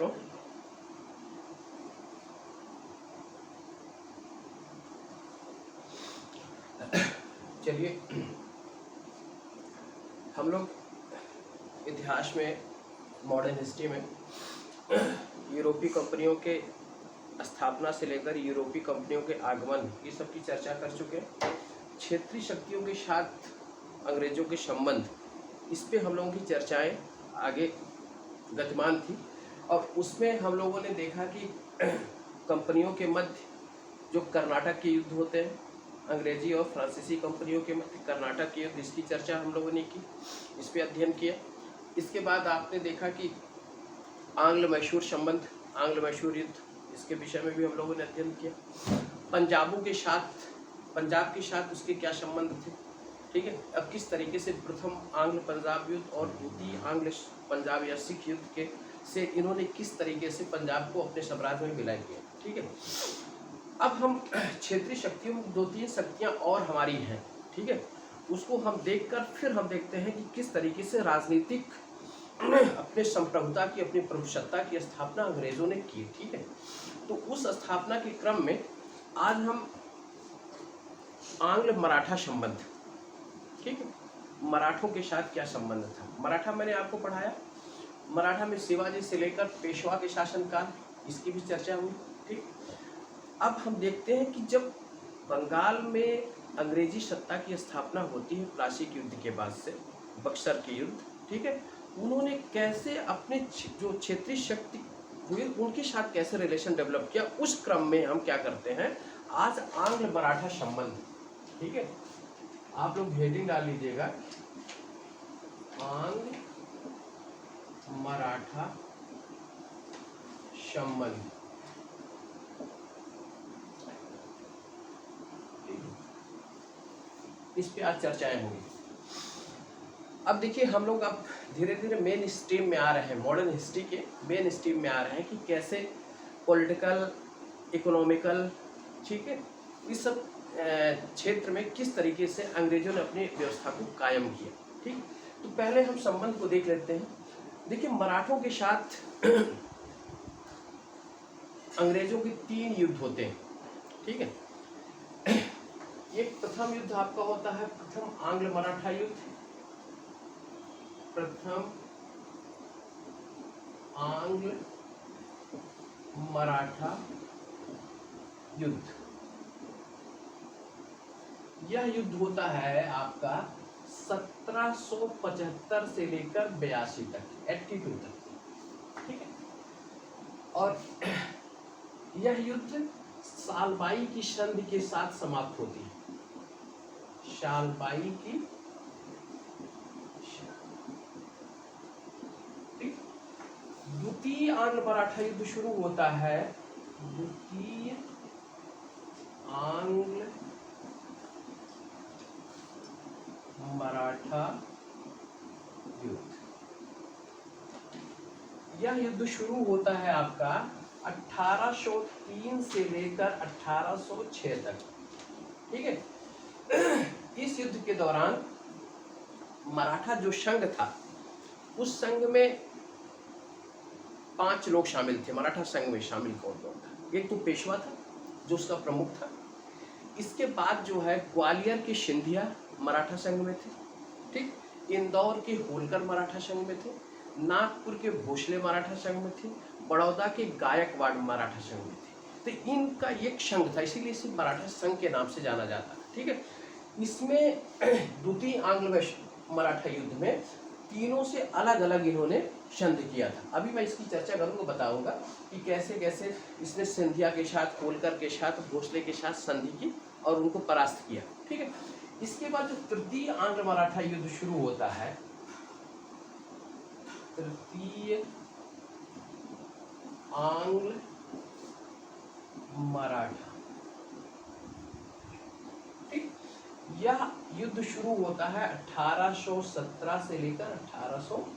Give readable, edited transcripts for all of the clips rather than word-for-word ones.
छात्रों, चलिए हम लोग इतिहास में, मॉडर्न हिस्ट्री में यूरोपीय कंपनियों के स्थापना से लेकर यूरोपीय कंपनियों के आगमन, ये सब की चर्चा कर चुके हैं। क्षेत्रीय शक्तियों के साथ अंग्रेजों के संबंध, इस पे हम लोगों की चर्चाएं आगे गतिमान थी और उसमें हम लोगों ने देखा कि कंपनियों के मध्य जो कर्नाटक के युद्ध होते हैं, अंग्रेजी और फ्रांसीसी कंपनियों के मध्य कर्नाटक के युद्ध, इसकी चर्चा हम लोगों ने की, इस पे अध्ययन किया। इसके बाद आपने देखा कि आंग्ल मैसूर संबंध, आंग्ल मैसूर युद्ध, इसके विषय में भी हम लोगों ने अध्ययन किया। पंजाब के साथ उसके क्या संबंध थे, ठीक है। अब किस तरीके से प्रथम आंग्ल पंजाब युद्ध और द्वितीय आंग्ल पंजाब या सिख युद्ध के से इन्होंने किस तरीके से पंजाब को अपने साम्राज्य में विलय किया, ठीक है। अब हम क्षेत्रीय शक्तियों में 2-3 शक्तियां और हमारी हैं, ठीक है, उसको हम देखकर फिर हम देखते हैं कि किस तरीके से राजनीतिक अपने संप्रभुता की, अपनी प्रभुसत्ता की स्थापना अंग्रेजों ने की, ठीक है। तो उस स्थापना के क्रम में आज हम आंग्ल मराठा संबंध, ठीक है, मराठों के साथ क्या संबंध था। मराठा मैंने आपको पढ़ाया, मराठा में शिवाजी से लेकर पेशवा के शासनकाल, इसकी भी चर्चा हुई, ठीक। अब हम देखते हैं कि जब बंगाल में अंग्रेजी सत्ता की स्थापना होती है प्लासी के युद्ध के बाद से, बक्सर के युद्ध, ठीक है, उन्होंने कैसे अपने जो क्षेत्रीय शक्ति हुई उनके साथ कैसे रिलेशन डेवलप किया, उस क्रम में हम क्या करते हैं आज आंग्ल मराठा संबंध, ठीक है। आप लोग हेडिंग डाल लीजिएगा, आंग्ल मराठा संबंध, इस पे आज चर्चाएं होंगी। अब देखिए हम लोग अब धीरे धीरे मेन स्ट्रीम में आ रहे हैं, मॉडर्न हिस्ट्री के मेन स्ट्रीम में आ रहे हैं कि कैसे पॉलिटिकल, इकोनॉमिकल, ठीक है, इस सब क्षेत्र में किस तरीके से अंग्रेजों ने अपनी व्यवस्था को कायम किया, ठीक। तो पहले हम संबंध को देख लेते हैं। देखिए मराठों के साथ अंग्रेजों के 3 युद्ध होते हैं, ठीक है। एक प्रथम युद्ध आपका होता है प्रथम आंग्ल मराठा युद्ध, प्रथम आंग्ल मराठा युद्ध। यह युद्ध होता है आपका 1775 से लेकर 82 तक, 82 तक, ठीक है। और यह युद्ध सालबाई की संधि के साथ समाप्त होती है, सालबाई की, ठीक। द्वितीय आंग्ल मराठा युद्ध शुरू होता है, द्वितीय आंग्ल मराठा युद्ध। यह युद्ध शुरू होता है आपका 1803 से लेकर 1806 तक, ठीक है। इस युद्ध के दौरान मराठा जो संघ था, उस संघ में 5 लोग शामिल थे। मराठा संघ में शामिल कौन कौन था? एक तो पेशवा था जो उसका प्रमुख था। इसके बाद जो है ग्वालियर के सिंधिया मराठा संघ में थे, ठीक। इंदौर के होलकर मराठा संघ में थे, नागपुर के भोसले मराठा संघ में थे, बड़ौदा के गायकवाड़ मराठा संघ में थे। तो इनका एक संघ था, इसीलिए इसे मराठा संघ के नाम से जाना जाता है, ठीक है। इसमें द्वितीय आंग्ल मराठा युद्ध में तीनों से अलग अलग इन्होंने संधि किया था। अभी मैं इसकी चर्चा करूंगा, बताऊंगा कि कैसे कैसे इसने सिंधिया के साथ, होलकर के साथ, भोसले के साथ संधि की और उनको परास्त किया, ठीक है। इसके बाद जो तृतीय आंग्ल मराठा युद्ध शुरू होता है, तृतीय आंग्ल मराठा, ठीक। यह युद्ध शुरू होता है 1817 से लेकर 1818।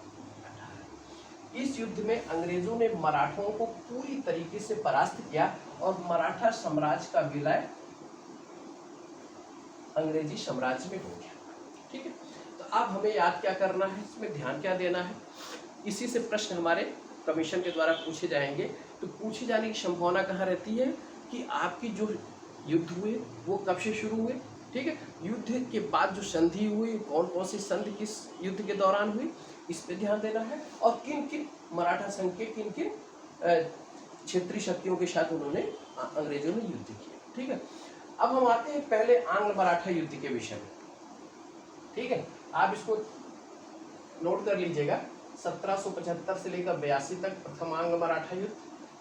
इस युद्ध में अंग्रेजों ने मराठों को पूरी तरीके से परास्त किया और मराठा साम्राज्य का विलय अंग्रेजी साम्राज्य में हो गया, ठीक है। तो अब हमें याद क्या करना है, इसमें ध्यान क्या देना है, इसी से प्रश्न हमारे कमीशन के द्वारा पूछे जाएंगे, तो पूछे जाने की संभावना कहाँ रहती है कि आपकी जो युद्ध हुए वो कब से शुरू हुए, ठीक है, युद्ध के बाद जो संधि हुई, कौन कौन सी संधि किस युद्ध के दौरान हुई, इस पे ध्यान देना है, और किन किन मराठा संघ के किन किन क्षेत्रीय शक्तियों के साथ उन्होंने अंग्रेजों ने युद्ध किया, ठीक है। अब हम आते हैं पहले आंग्ल मराठा युद्ध के विषय में, ठीक है, आप इसको नोट कर लीजिएगा। 1775 से लेकर 82 तक प्रथम आंग्ल मराठा युद्ध,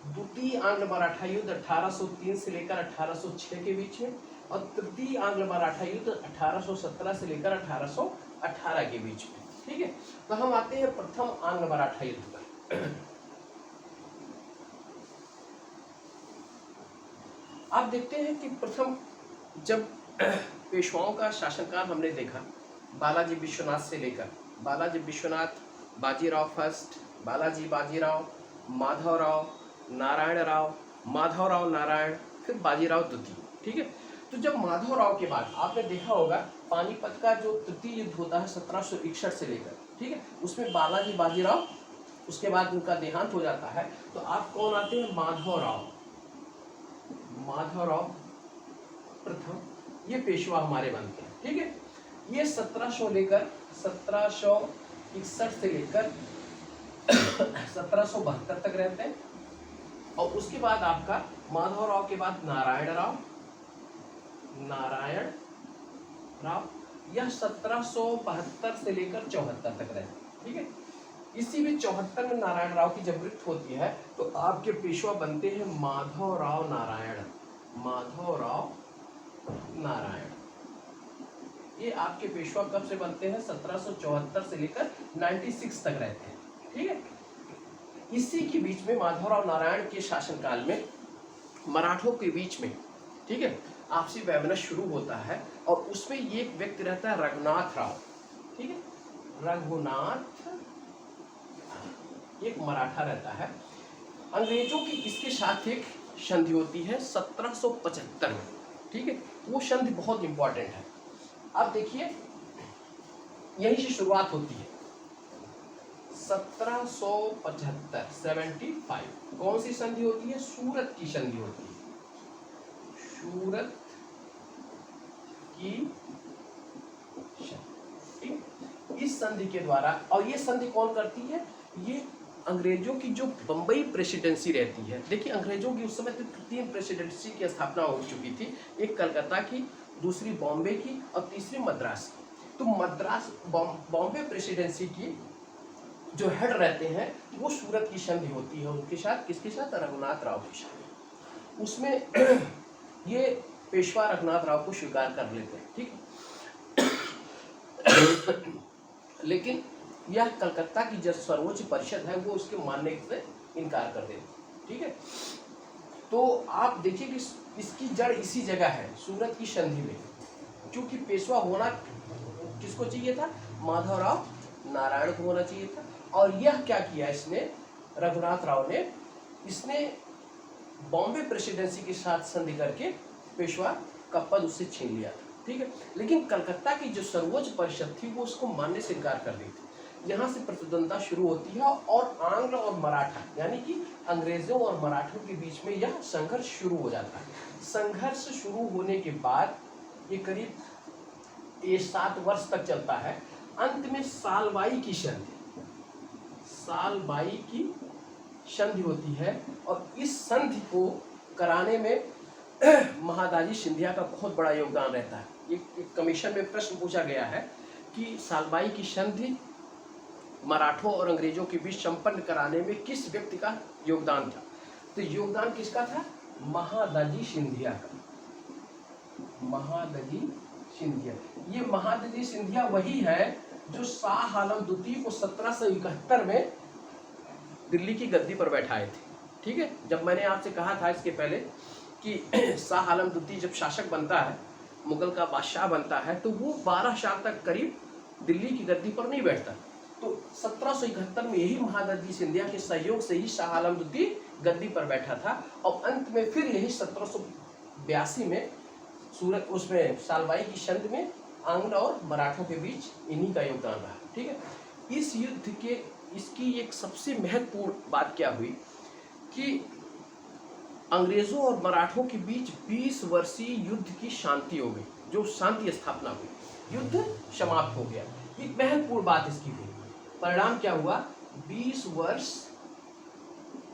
द्वितीय आंग्ल मराठा युद्ध 1803 से लेकर 1806 के बीच में, और तृतीय आंग्ल मराठा युद्ध 1817 से लेकर 1818 के बीच में, ठीक है। तो हम आते हैं प्रथम आंग्ल मराठा युद्ध पर। आप देखते हैं कि प्रथम जब पेशवाओं का शासनकाल हमने देखा, बालाजी विश्वनाथ से लेकर बालाजी विश्वनाथ, बाजीराव फर्स्ट, बालाजी बाजीराव, माधवराव, नारायण राव, माधवराव नारायण, फिर बाजीराव द्वितीय, ठीक है। तो जब माधवराव के बाद आपने देखा होगा पानीपत का जो तृतीय युद्ध होता है 1761 से लेकर, ठीक है, उसमें बालाजी बाजीराव, उसके बाद उनका देहांत हो जाता है, तो आप कौन आते हैं, माधवराव, माधवराव प्रथम, ये पेशवा हमारे बनते हैं, ठीक है। ये 1700 लेकर 1761 से लेकर 1772 तक रहते हैं, और उसके बाद आपका माधवराव के बाद नारायण राव, नारायण राव, यह 1772 से लेकर 74 तक रहते हैं, ठीक है। इसी में 74 में नारायण राव की जब मृत्यु होती है तो आपके पेशवा बनते हैं माधवराव नारायण, माधवराव नारायण। ये आपके पेशवा कब से बनते हैं, 1774 से लेकर 96 तक रहते हैं, ठीक है। इसी के बीच में माधवराव नारायण के शासनकाल में मराठों के बीच में, ठीक है, आपसी वैमनस्य शुरू होता है, और उसमें ये एक व्यक्ति रहता है रघुनाथ राव, ठीक है, रघुनाथ, एक मराठा रहता है। अंग्रेजों की इसके साथ एक संधि होती है 1775 में, ठीक है, वो संधि बहुत इंपॉर्टेंट है। अब देखिए यहीं से शुरुआत होती है 1775, 75, कौन सी संधि होती है, सूरत की संधि होती है, सूरत की संधि, इस संधि के द्वारा, और ये संधि कौन करती है, ये अंग्रेजों की जो बम्बई प्रेसिडेंसी रहती है, देखिए अंग्रेजों की उस समय तक 3 प्रेसिडेंसी की स्थापना हो चुकी थी, एक कलकत्ता की, दूसरी बॉम्बे की, और तीसरी मद्रास की। तो मद्रास बॉम्बे प्रेसिडेंसी की जो हेड रहते हैं वो सूरत की संधि होती है, उनके साथ किसके साथ, रघुनाथ राव के साथ। उसमें ये पेशवा रघुनाथ राव को स्वीकार कर लेते हैं, ठीक है। लेकिन यह कलकत्ता की जो सर्वोच्च परिषद है वो उसके मानने से इनकार कर देती है, ठीक है। तो आप देखिए कि इसकी जड़ इसी जगह है, सूरत की संधि में, क्योंकि पेशवा होना किसको चाहिए था, माधवराव नारायण को होना चाहिए था, और यह क्या किया इसने, रघुनाथ राव ने, इसने बॉम्बे प्रेसिडेंसी के साथ संधि करके पेशवा का पद उससे छीन लिया था, ठीक है। लेकिन कलकत्ता की जो सर्वोच्च परिषद थी वो उसको मानने से इनकार कर दी थी। यहाँ से प्रतिद्वंदता शुरू होती है, और आंग्ल और मराठा यानी कि अंग्रेजों और मराठों के बीच में यह संघर्ष शुरू हो जाता है। संघर्ष शुरू होने के बाद ये करीब 7 वर्ष तक चलता है। अंत में सालबाई की संधि, सालबाई की संधि होती है, और इस संधि को कराने में महादाजी सिंधिया का बहुत बड़ा योगदान रहता है। एक कमीशन में प्रश्न पूछा गया है कि सालबाई की संधि मराठों और अंग्रेजों के बीच संपन्न कराने में किस व्यक्ति का योगदान था, तो योगदान किसका था, महादाजी सिंधिया का, महादाजी सिंधिया। ये महादाजी सिंधिया वही है जो शाह आलम द्वितीय को 1771 में दिल्ली की गद्दी पर बैठाए थे, ठीक है। जब मैंने आपसे कहा था इसके पहले कि शाह आलम द्वितीय जब शासक बनता है, मुगल का बादशाह बनता है, तो वो 12 साल तक करीब दिल्ली की गद्दी पर नहीं बैठता। तो 1771 में यही महादाजी सिंधिया के सहयोग से ही शाह आलम द्वितीय गद्दी पर बैठा था, और अंत में फिर यही 1782 में सूरत उसमें सालबाई की संधि में आंग्ल और मराठों के बीच इन्हीं का योगदान रहा, ठीक है। इस युद्ध के इसकी एक सबसे महत्वपूर्ण बात क्या हुई कि अंग्रेजों और मराठों के बीच 20 वर्षीय युद्ध की शांति हो गई, जो शांति स्थापना हुई, युद्ध समाप्त हो गया। एक महत्वपूर्ण बात इसकी हुई। परिणाम क्या हुआ? 20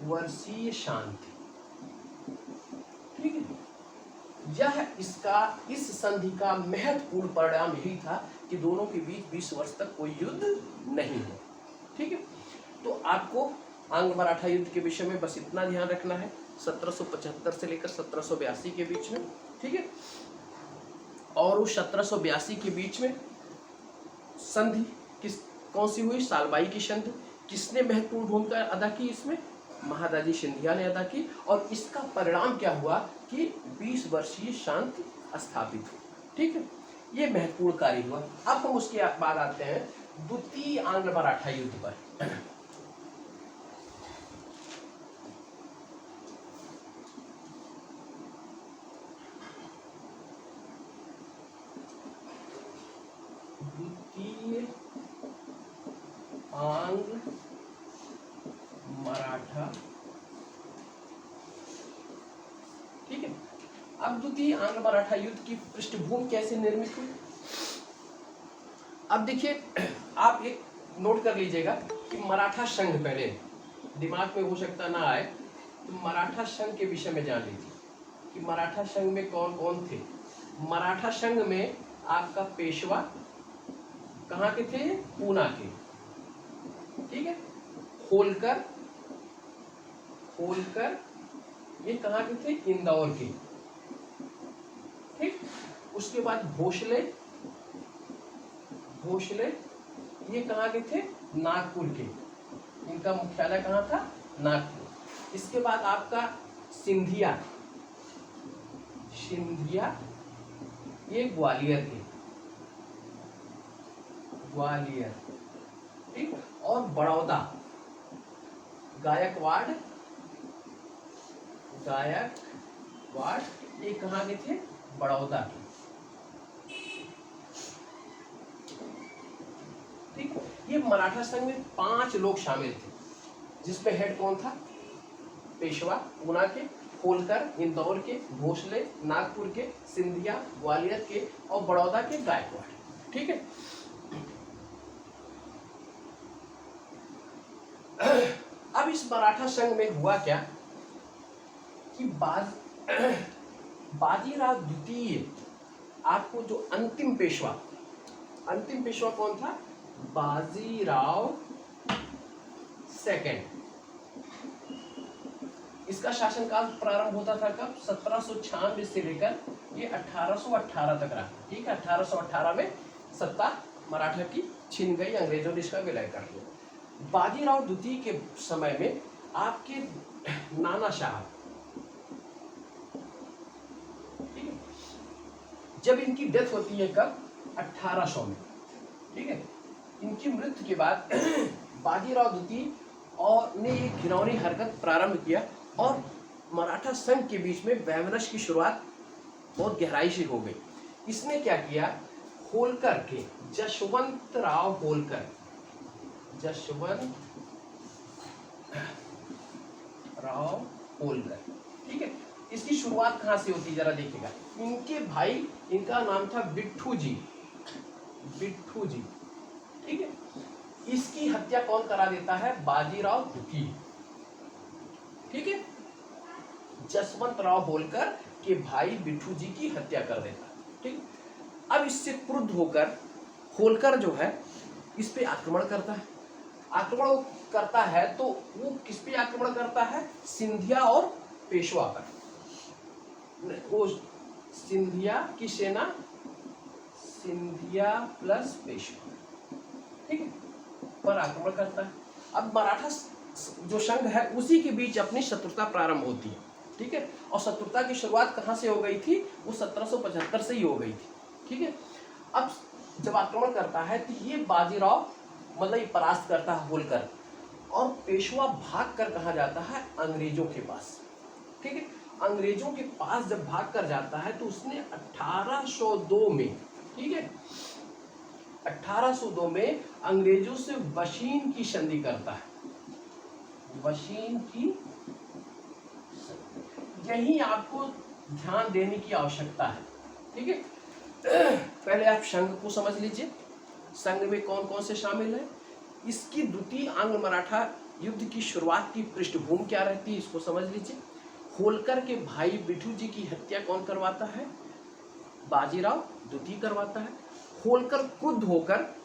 वर्षीय शांति। ठीक है, यह इस संधि का महत्वपूर्ण परिणाम यही था कि दोनों के बीच 20 वर्ष तक कोई युद्ध नहीं हो। ठीक है, तो आपको आंग्ल मराठा युद्ध के विषय में बस इतना ध्यान रखना है, 1775 से लेकर 1782 के बीच में। ठीक है, और उस 1782 के बीच में संधि कौन सी हुई? सालबाई की संधि। किसने महत्वपूर्ण भूमिका अदा की इसमें? महादाजी सिंधिया ने अदा की। और इसका परिणाम क्या हुआ कि 20 वर्षीय शांति स्थापित हुई। ठीक है, ये महत्वपूर्ण कार्य हुआ। अब हम उसके बाद आते हैं द्वितीय आंग्ल मराठा युद्ध पर। द्वितीय आंग्ल मराठा। ठीक है, अब द्वितीय आंग्ल मराठा युद्ध की पृष्ठभूमि कैसे निर्मित हुई? अब देखिए, आप एक नोट कर लीजिएगा कि मराठा संघ, पहले दिमाग में हो सकता ना आए तो मराठा संघ के विषय में जान लीजिए कि मराठा संघ में कौन कौन थे। मराठा संघ में आपका पेशवा कहाँ के थे? पूना के। ठीक है, होलकर ये कहाँ के थे? इंदौर के। ठीक, उसके बाद भोसले ये कहाँ के थे? नागपुर के। इनका मुख्यालय कहाँ था? नागपुर। इसके बाद आपका सिंधिया ये ग्वालियर के। ठीक, और बड़ौदा गायकवाड़ ये कहाँ के थे? बड़ौदा के। ठीक, ये मराठा संघ में 5 लोग शामिल थे, जिसपे हेड कौन था? पेशवा पूना के, होलकर इंदौर के, भोसले नागपुर के, सिंधिया ग्वालियर के और बड़ौदा के गायकवाड़। ठीक है, अब इस मराठा संघ में हुआ क्या कि बाजीराव द्वितीय, आपको जो अंतिम पेशवा कौन था? बाजीराव सेकंड। इसका शासनकाल प्रारंभ होता था कब? 1796 से लेकर ये 1818 तक रहा। ठीक है, 1818 में सत्ता मराठा की छीन गई, अंग्रेजों ने इसका विलय कर दिया। बाजीराव द्वितीय के समय में आपके नाना साहब, ठीक है, जब इनकी डेथ होती है कब? 1800 में। ठीक है, इनकी मृत्यु के बाद बाजीराव द्वितीय और ने एक घिनौनी हरकत प्रारंभ किया और मराठा संघ के बीच में वैमनस्य की शुरुआत बहुत गहराई से हो गई। इसने क्या किया? होलकर के जशवंत राव होलकर, ठीक है, इसकी शुरुआत कहाँ से होती है जरा देखिएगा। इनके भाई, इनका नाम था बिट्ठू जी। ठीक है, इसकी हत्या कौन करा देता है? बाजीराव द्वितीय। ठीक है, जसवंत राव होलकर के भाई बिट्ठू जी की हत्या कर देता है। ठीक, अब इससे क्रुद्ध होकर होलकर जो है इस पे आक्रमण करता है। तो वो किस पे आक्रमण करता है? सिंधिया और पेशवा पर। वो सिंधिया की सेना, सिंधिया प्लस पेशवा, ठीक है, पर आक्रमण करता है। अब मराठा जो संघ है उसी के बीच अपनी शत्रुता प्रारंभ होती है। ठीक है, और शत्रुता की शुरुआत कहाँ से हो गई थी? वो 1775 से ही हो गई थी। ठीक है, अब जब आक्रमण करता है तो ये बाजीराव मतलब परास्त करता है होलकर, और पेशवा भाग कर कहाँ जाता है? अंग्रेजों के पास। ठीक है, अंग्रेजों के पास जब भाग कर जाता है तो उसने 1802 में, ठीक है, 1802 में अंग्रेजों से वशीन की संधि करता है। वशीन की, यही आपको ध्यान देने की आवश्यकता है। ठीक है, पहले आप संघ को समझ लीजिए। संघ में कौन कौन से शामिल है। इसकी द्वितीय आंग्ल मराठा युद्ध की शुरुआत की पृष्ठभूमि क्या रहती है, इसको समझ लीजिए। होलकर के भाई बिठू जी की हत्या कौन करवाता है, बाजीराव द्वितीय करवाता है। होलकर क्रुद्ध होकर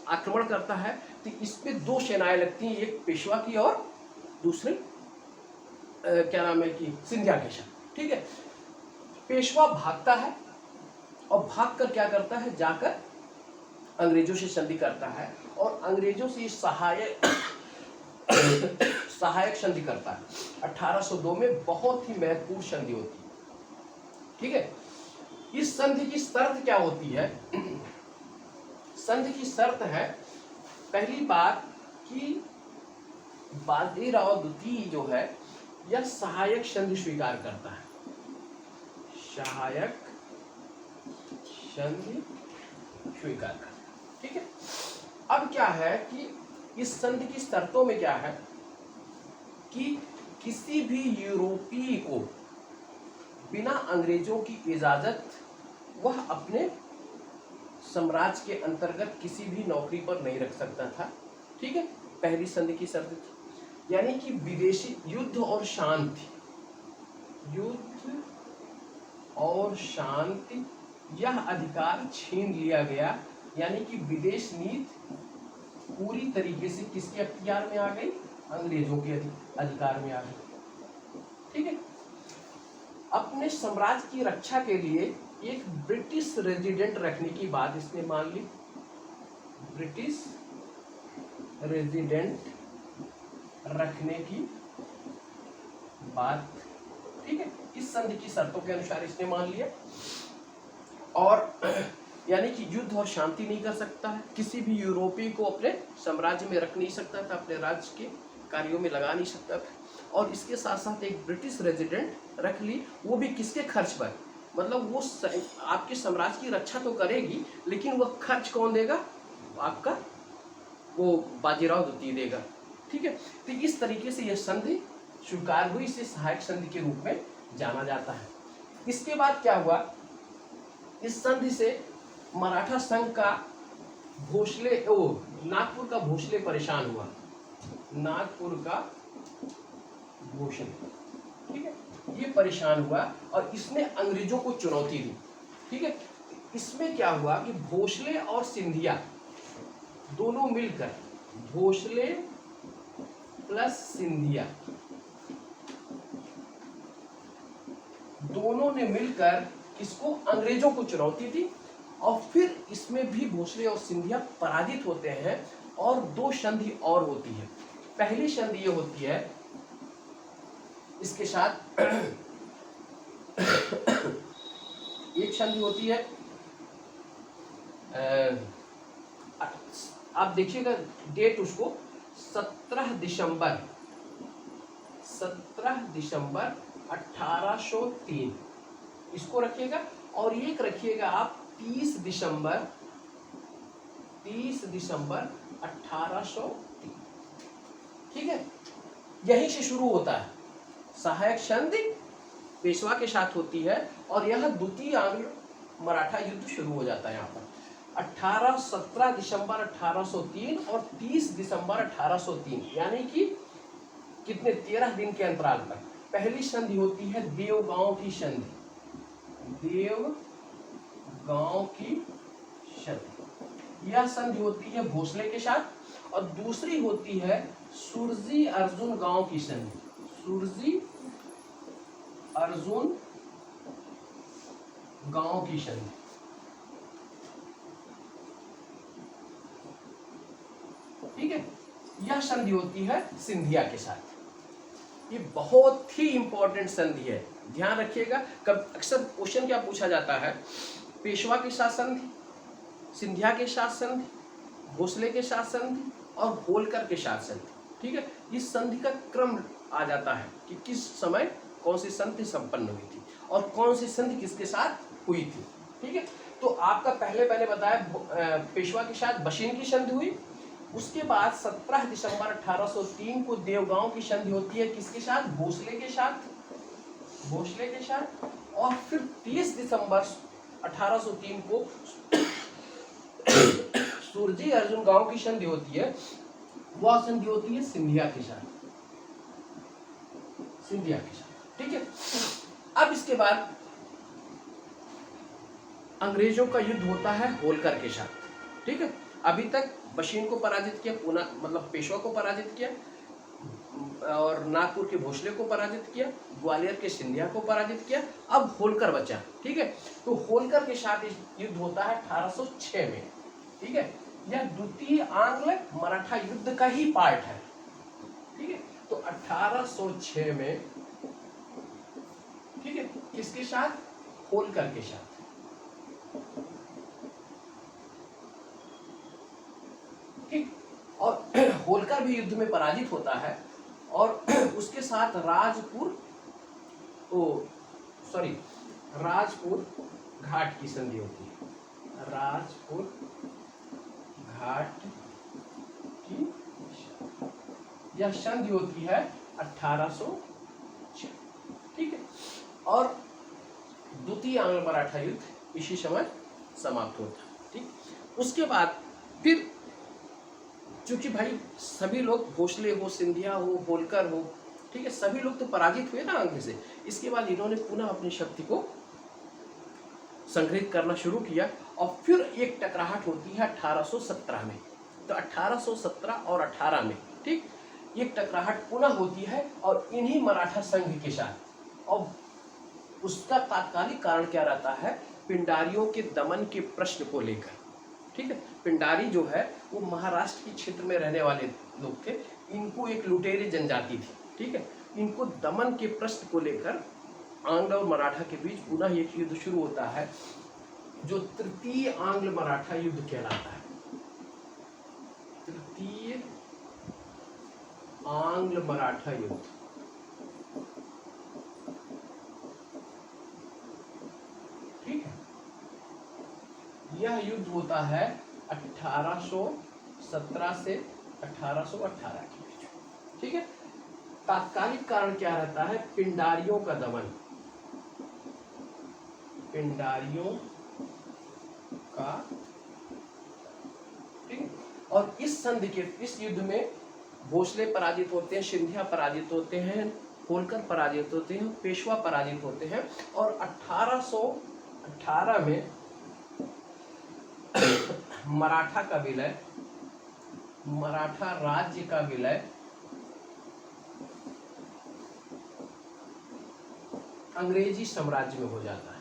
आक्रमण करता है, तो इस पे दो सेनाएं लगती हैं, एक पेशवा की और दूसरी क्या नाम है कि सिंधिया के साथ। ठीक है, पेशवा भागता है और भागकर क्या करता है, जाकर अंग्रेजों से संधि करता है और अंग्रेजों से सहायक संधि करता है। 1802 में बहुत ही महत्वपूर्ण संधि होती है। ठीक है, इस संधि की शर्त क्या होती है, संधि की शर्त है पहली बात कि बाजीराव द्वितीय जो है यह सहायक संधि स्वीकार करता है, सहायक संधि स्वीकार करता है। ठीक है, अब क्या है कि इस संधि की शर्तों में क्या है कि किसी भी यूरोपीय को बिना अंग्रेजों की इजाजत वह अपने साम्राज्य के अंतर्गत किसी भी नौकरी पर नहीं रख सकता था। ठीक है, पहली संधि की शर्त थी, यानी कि विदेशी युद्ध और शांति, युद्ध और शांति यह अधिकार छीन लिया गया, यानी कि विदेश नीति पूरी तरीके से किसके अख्तियार में आ गई, अंग्रेजों के अधिकार में आ गई। ठीक है, अपने साम्राज्य की रक्षा के लिए एक ब्रिटिश रेजिडेंट रखने की बात इसने मान ली, ब्रिटिश रेजिडेंट रखने की बात। ठीक है, इस संधि की शर्तों के अनुसार इसने मान लिया, और यानी कि युद्ध और शांति नहीं कर सकता है, किसी भी यूरोपीय को अपने साम्राज्य में रख नहीं सकता था, अपने राज्य के कार्यों में लगा नहीं सकता था, और इसके साथ साथ एक ब्रिटिश रेजिडेंट रख ली, वो भी किसके खर्च पर, मतलब वो आपके साम्राज्य की रक्षा तो करेगी लेकिन वह खर्च कौन देगा, आपका वो बाजीराव द्वितीय देगा। ठीक है, तो इस तरीके से यह संधि स्वीकार हुई, इसे सहायक संधि के रूप में जाना जाता है। इसके बाद क्या हुआ, इस संधि से मराठा संघ का नागपुर का भोसले परेशान हुआ, नागपुर का भोसले, ठीक है, ये परेशान हुआ और इसने अंग्रेजों को चुनौती दी। ठीक है, इसमें क्या हुआ कि भोसले और सिंधिया दोनों मिलकर, भोसले प्लस सिंधिया दोनों ने मिलकर इसको अंग्रेजों को चुनौती दी, और फिर इसमें भी भोसले और सिंधिया पराजित होते हैं, और दो संधि और होती है। पहली संधि ये होती है, इसके साथ एक संधि होती है, आप देखिएगा डेट उसको 17 दिसंबर 1803 इसको रखिएगा, और एक रखिएगा आप 30 दिसंबर 1803। ठीक है, यहीं से शुरू होता है सहायक संधि, पेशवा के साथ होती है, और यह द्वितीय आंग्ल मराठा युद्ध शुरू हो जाता है यहाँ पर 17 दिसंबर 1803 और 30 दिसंबर 1803, यानी कि कितने 13 दिन के अंतराल पर। पहली संधि होती है देवगांव की संधि, देवगांव की संधि, यह संधि होती है भोसले के साथ, और दूसरी होती है सुरजी अर्जुन गांव की संधि, सुरजी अर्जुन गांव की संधि। ठीक है, यह संधि होती है सिंधिया के साथ। ये बहुत ही इंपॉर्टेंट संधि है, ध्यान रखिएगा। कब अक्सर क्वेश्चन क्या पूछा जाता है, पेशवा के साथ संधि, सिंधिया के साथ संधि, भोसले के साथ संधि और होलकर के साथ संधि। ठीक है, इस संधि का क्रम आ जाता है कि किस समय कौन सी संधि संपन्न हुई थी और कौन सी संधि किसके साथ हुई थी। ठीक है। तो आपका पहले मैंने बताया पेशवा के साथ बशीन की संधि हुई, उसके बाद 17 दिसंबर 1803 को देवगांव की संधि होती है, किसके साथ? भोसले के साथ, भोसले के साथ। और फिर 30 दिसंबर 1803 को सुरजी अर्जुन गांव की संधि होती है, वह संधि होती है सिंधिया के साथ, सिंधिया के साथ। ठीक है। अब इसके बाद अंग्रेजों का युद्ध होता है होलकर के साथ। ठीक है। अभी तक बशीन को पराजित किया, पूना मतलब पेशवा को पराजित किया, और नागपुर के भोसले को पराजित किया, ग्वालियर के सिंधिया को पराजित किया, अब होलकर बचा। ठीक है। तो होलकर के साथ युद्ध होता है 1806 में। ठीक है। यह द्वितीय आंग्ल मराठा युद्ध का ही पार्ट है। ठीक है। तो 1806 में, ठीक है, किसके साथ? होलकर के साथ। ठीक। और होलकर भी युद्ध में पराजित होता है, और उसके साथ राजपुर घाट की संधि होती है, राजपुर घाट की यह संधि होती है 1806। ठीक है। और द्वितीय आंग्ल मराठा युद्ध इसी समय समाप्त होता है। ठीक। उसके बाद फिर चूंकि भाई सभी लोग भोसले हो, सिंधिया हो, होलकर हो, ठीक है, सभी लोग तो पराजित हुए ना अंग से। इसके बाद इन्होंने पुनः अपनी शक्ति को संग्रहित करना शुरू किया, और फिर एक टकराहट होती है 1817 में। तो 1817 और 18 में, ठीक, एक टकराहट पुनः होती है, और इन्हीं मराठा संघ के साथ। और उसका तात्कालिक कारण क्या रहता है? पिंडारियों के दमन के प्रश्न को लेकर। ठीक है। पिंडारी जो है वो महाराष्ट्र के क्षेत्र में रहने वाले लोग थे, इनको एक लुटेरी जनजाति थी। ठीक है। इनको दमन के प्रश्न को लेकर आंग्ल और मराठा के बीच पुनः एक युद्ध शुरू होता है, जो तृतीय आंग्ल मराठा युद्ध कहलाता है। तृतीय आंग्ल मराठा युद्ध। ठीक है। यह युद्ध होता है 1817 से 1818 के बीच। ठीक है। तात्कालिक कारण क्या रहता है? पिंडारियों का दमन, पिंडारियों का। ठीक। और इस संधि के, इस युद्ध में भोसले पराजित होते हैं, सिंधिया पराजित होते हैं, होलकर पराजित होते हैं, पेशवा पराजित होते हैं, और 1818 में मराठा का विलय, मराठा राज्य का विलय अंग्रेजी साम्राज्य में हो जाता है,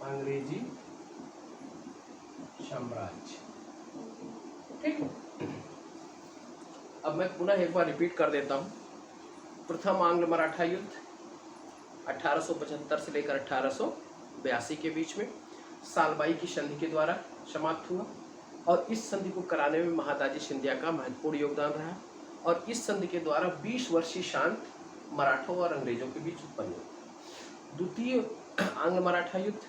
अंग्रेजी साम्राज्य। ठीक। अब मैं पुनः एक बार रिपीट कर देता हूं। प्रथम आंग्ल मराठा युद्ध 1875 से लेकर 1882 के बीच में सालबाई की संधि के द्वारा समाप्त हुआ, और इस संधि को कराने में महादाजी सिंधिया का महत्वपूर्ण योगदान रहा, और इस संधि के द्वारा 20 वर्षीय शांत मराठों और अंग्रेजों के बीच उत्पन्न हुआ। द्वितीय आंग्ल मराठा युद्ध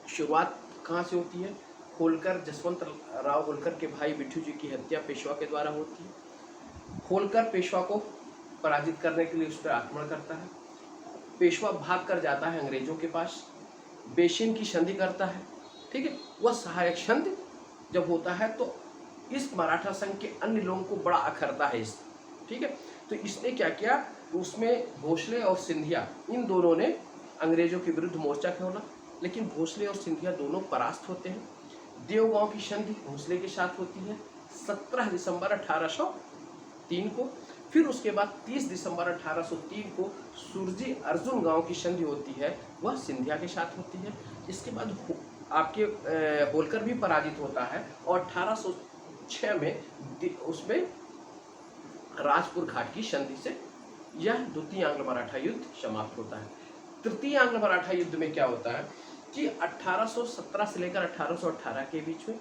शुरुआत कहाँ से होती है? होलकर, जसवंत राव होलकर के भाई बिट्ठू जी की हत्या पेशवा के द्वारा होती है। होलकर पेशवा को पराजित करने के लिए उस पर आक्रमण करता है। पेशवा भाग कर जाता है अंग्रेजों के पास, बेशिन की संधि करता है। ठीक है। वह सहायक संधि जब होता है तो इस मराठा संघ के अन्य लोगों को बड़ा अखरता है इस। ठीक है। तो इसने क्या किया, उसमें भोसले और सिंधिया इन दोनों ने अंग्रेजों के विरुद्ध मोर्चा खोला, लेकिन भोसले और सिंधिया दोनों परास्त होते हैं। देवगांव की संधि भोसले के साथ होती है 17 दिसंबर 1803 को। फिर उसके बाद 30 दिसंबर 1803 को सुरजी अर्जुन गांव की संधि होती है, वह सिंधिया के साथ होती है। इसके बाद आपके होलकर भी पराजित होता है, और 1806 में उसमें राजपुर घाट की संधि से यह द्वितीय आंग्ल मराठा युद्ध समाप्त होता है। तृतीय आंग्ल मराठा युद्ध में क्या होता है कि 1817 से लेकर 1818 के बीच में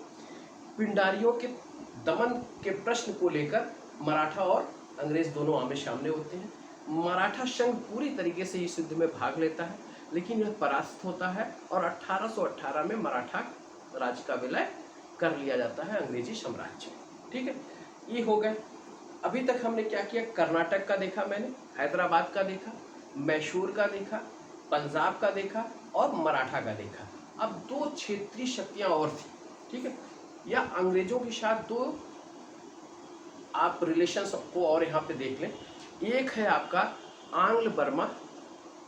पिंडारियों के दमन के प्रश्न को लेकर मराठा और अंग्रेज दोनों आमने सामने होते हैं। मराठा संघ पूरी तरीके से इस युद्ध में भाग लेता है। लेकिन यह परास्त होता है और 1818 में मराठा राज्य का विलय कर लिया जाता है अंग्रेजी साम्राज्य में। ठीक है, ये हो गए। अभी तक हमने क्या किया, कर्नाटक का देखा मैंने, हैदराबाद का देखा, मैसूर का देखा, पंजाब का देखा और मराठा का देखा। अब दो क्षेत्रीय शक्तियां और थी, ठीक है, या अंग्रेजों के साथ दो आप रिलेशंस को और यहाँ पे देख लें। एक है आपका आंग्ल बर्मा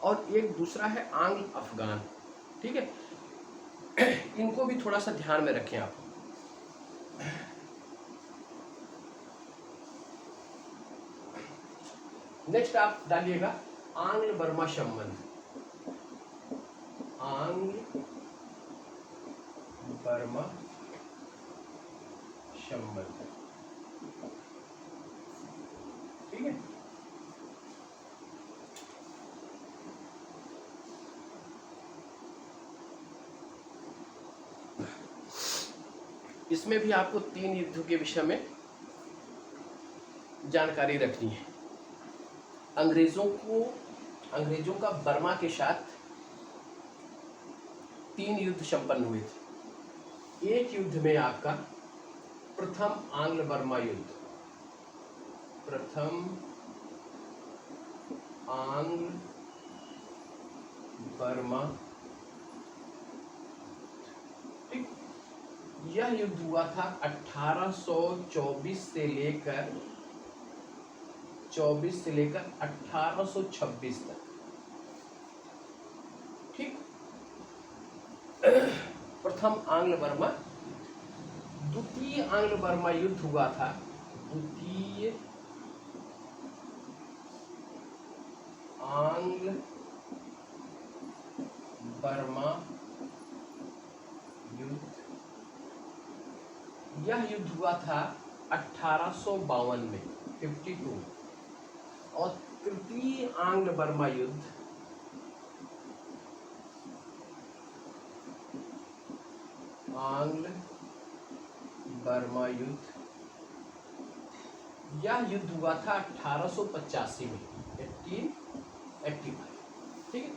और एक दूसरा है आंग्ल अफगान। ठीक है, इनको भी थोड़ा सा ध्यान में रखें आप। नेक्स्ट आप डालिएगा आंग्ल बर्मा संबंध, आंग्ल बर्मा संबंध। ठीक है, इसमें भी आपको 3 युद्धों के विषय में जानकारी रखनी है। अंग्रेजों का बर्मा के साथ 3 युद्ध संपन्न हुए थे। एक युद्ध में आपका प्रथम आंग्ल बर्मा युद्ध, प्रथम आंग्ल बर्मा, ठीक, यह युद्ध हुआ था 1824 से लेकर 1826 तक। ठीक, प्रथम आंग्ल बर्मा। द्वितीय आंग्ल बर्मा युद्ध हुआ था, द्वितीय आंग्ल बर्मा युद्ध, यह युद्ध हुआ था 1852 में, 52। और तृतीय आंग्ल बर्मा युद्ध आंग्ल बर्मा युद्ध, यह युद्ध हुआ था 1885 में, 1885। ठीक है,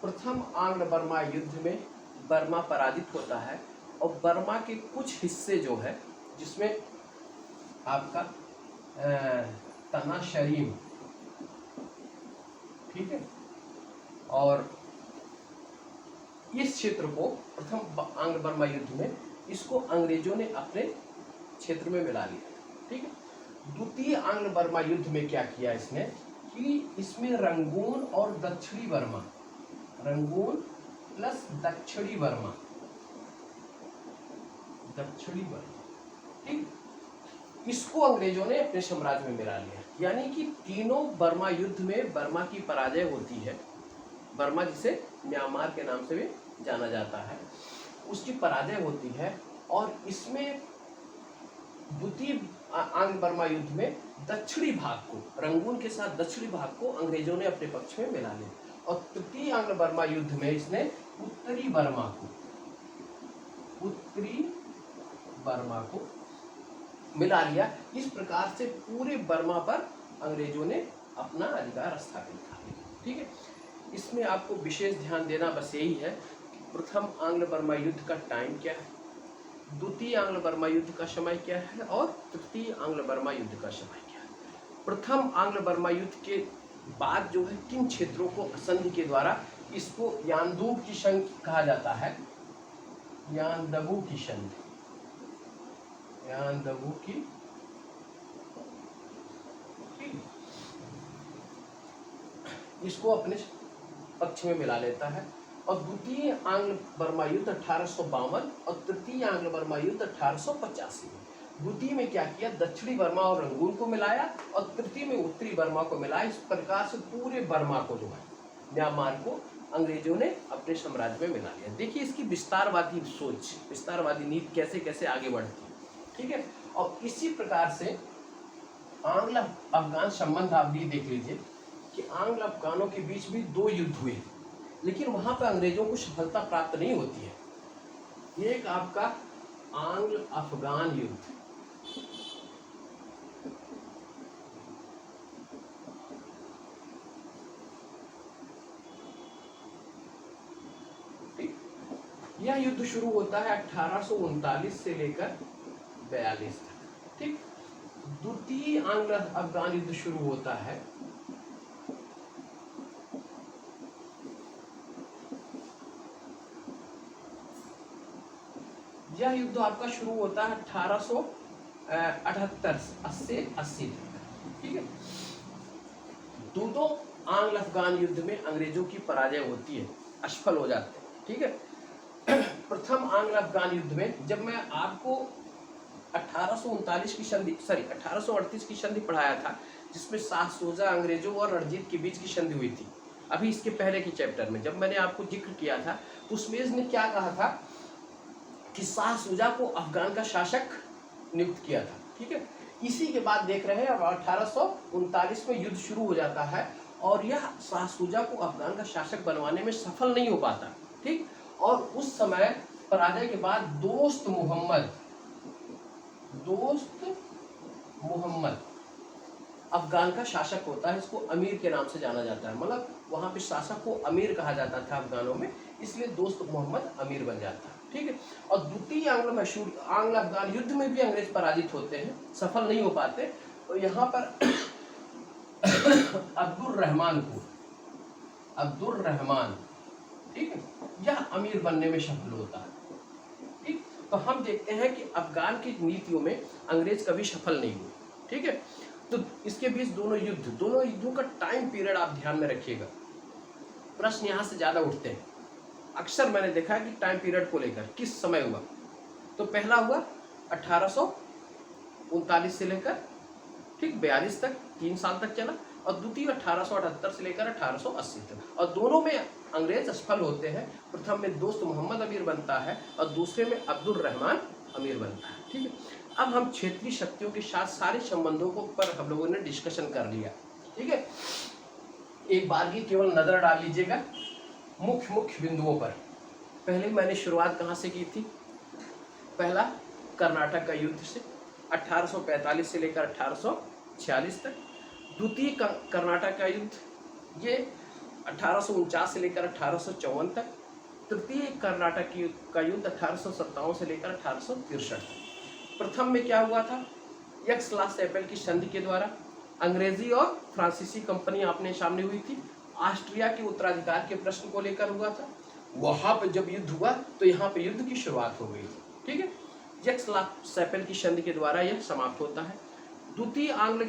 प्रथम आंग्ल बर्मा युद्ध में बर्मा पराजित होता है और बर्मा के कुछ हिस्से जो है, जिसमें आपका तनाशरीम, ठीक है, और इस क्षेत्र को प्रथम आंग्ल बर्मा युद्ध में इसको अंग्रेजों ने अपने क्षेत्र में मिला लिया। ठीक है, द्वितीय आंग्ल बर्मा युद्ध में क्या किया इसने कि इसमें रंगून और दक्षिणी बर्मा, रंगून प्लस दक्षिणी बर्मा, ठीक, इसको अंग्रेजों ने अपने साम्राज्य में मिला लिया। यानी कि तीनों बर्मा युद्ध में बर्मा की पराजय होती है। बर्मा जिसे म्यांमार के नाम से भी जाना जाता है, उसकी पराजय होती है। और इसमें द्वितीय आंग्ल बर्मा युद्ध में दक्षिणी भाग को, रंगून के साथ दक्षिणी भाग को अंग्रेजों ने अपने पक्ष में मिला लिया। और तृतीय आंग्ल बर्मा युद्ध में इसने उत्तरी बर्मा को मिला लिया। इस प्रकार से पूरे बर्मा पर अंग्रेजों ने अपना अधिकार स्थापित कर लिया। ठीक है, इसमें आपको विशेष ध्यान देना बस यही है, प्रथम आंग्ल बर्मा युद्ध का टाइम क्या है, द्वितीय आंग्ल बर्मा युद्ध का समय क्या है और तृतीय आंग्ल बर्मा युद्ध का समय क्या है। प्रथम आंग्ल बर्मा युद्ध के बाद जो है किन क्षेत्रों को संधि के द्वारा, इसको यानदूब की संधि कहा जाता है, यानदबू की संधि, यानदबू की, इसको अपने पक्ष में मिला लेता है। और द्वितीय आंग्ल बर्मा युद्ध 1852 और तृतीय आंग्ल बर्मा युद्ध 1885 में। द्वितीय में क्या किया, दक्षिणी बर्मा और रंगून को मिलाया और तृतीय में उत्तरी बर्मा को मिलाया। इस प्रकार से पूरे बर्मा को जो है, म्यांमार को अंग्रेजों ने अपने साम्राज्य में मिला लिया। देखिए इसकी विस्तारवादी सोच, विस्तारवादी नीति कैसे कैसे आगे बढ़ती है। ठीक है, और इसी प्रकार से आंग्ल अफगान संबंध आप भी देख लीजिए कि आंग्ल अफगानों के बीच भी 2 युद्ध हुए, लेकिन वहां पर अंग्रेजों को सफलता प्राप्त नहीं होती है। एक आपका आंग्ल अफगान युद्ध, यह युद्ध शुरू होता है 1839 से लेकर 42 तक। ठीक, द्वितीय आंग्ल अफगान युद्ध शुरू होता है यह युद्ध आपका शुरू होता है 1878 80 तक। ठीक है, दोनों आंग्ल अफगान युद्ध में अंग्रेजों की पराजय होती है, असफल हो जाते हैं। ठीक है, प्रथम आंग्ल अफगान युद्ध में जब मैं आपको 1839 की संधि 1838 की संधि पढ़ाया था, जिसमें शाह शुजा अंग्रेजों और रणजीत के बीच की संधि हुई थी, अभी इसके पहले की चैप्टर में जब मैंने आपको जिक्र किया था तो उसमें इसने क्या कहा था कि शाह शुजा को अफगान का शासक नियुक्त किया था। ठीक है, इसी के बाद देख रहे हैं अब 1839 में युद्ध शुरू हो जाता है और यह शाह शुजा को अफगान का शासक बनवाने में सफल नहीं हो पाता। ठीक, और उस समय पराजय के बाद दोस्त मोहम्मद अफगान का शासक होता है, इसको अमीर के नाम से जाना जाता है, मतलब वहां पे शासक को अमीर कहा जाता था अफगानों में, इसलिए दोस्त मोहम्मद अमीर बन जाता है। ठीक है, और द्वितीय आंग्ल अफगान युद्ध में भी अंग्रेज पराजित होते हैं, सफल नहीं हो पाते, तो यहाँ पर अब्दुल रहमान ठीक है, यह अमीर बनने में सफल होता है। ठीक, तो हम देखते हैं कि अफगान की नीतियों में अंग्रेज कभी सफल नहीं हुए। ठीक है, तो इसके बीच दोनों युद्धों का टाइम पीरियड आप ध्यान में रखिएगा, प्रश्न यहाँ से ज्यादा उठते हैं। अक्सर मैंने देखा है कि टाइम पीरियड को लेकर किस समय हुआ, तो पहला हुआ 1839 से लेकर ठीक 42 तक, 3 साल तक चला, और द्वितीय 1878 से लेकर 1880 तक, और दोनों में अंग्रेज असफल होते हैं। प्रथम में दोस्त मोहम्मद अमीर बनता है और दूसरे में अब्दुल रहमान अमीर बनता है। ठीक है, अब हम क्षेत्रीय शक्तियों के साथ सारे संबंधों को पर हम लोगों ने डिस्कशन कर लिया। ठीक है, एक बार की केवल नजर डाल लीजिएगा मुख्य बिंदुओं पर। पहले मैंने शुरुआत कहाँ से की थी, पहला कर्नाटक का युद्ध से 1845 से लेकर 1846 तक, द्वितीय कर्नाटक का युद्ध ये 1849 से लेकर 1854 तक, तृतीय कर्नाटक का युद्ध 1857 से लेकर 1863 तक। प्रथम में क्या हुआ था, एक्स-ला-चैपेल की संधि के द्वारा अंग्रेजी और फ्रांसीसी कंपनी आपने सामने हुई थी। ऑस्ट्रिया के उत्तराधिकार के प्रश्न को लेकर हुआ था, वहां पर जब युद्ध हुआ तो यहाँ पे युद्ध की शुरुआत हो गई थी। ठीक है, एक्स-ला-चैपेल की संधि के द्वारा यह समाप्त होता है। द्वितीय आंग्ल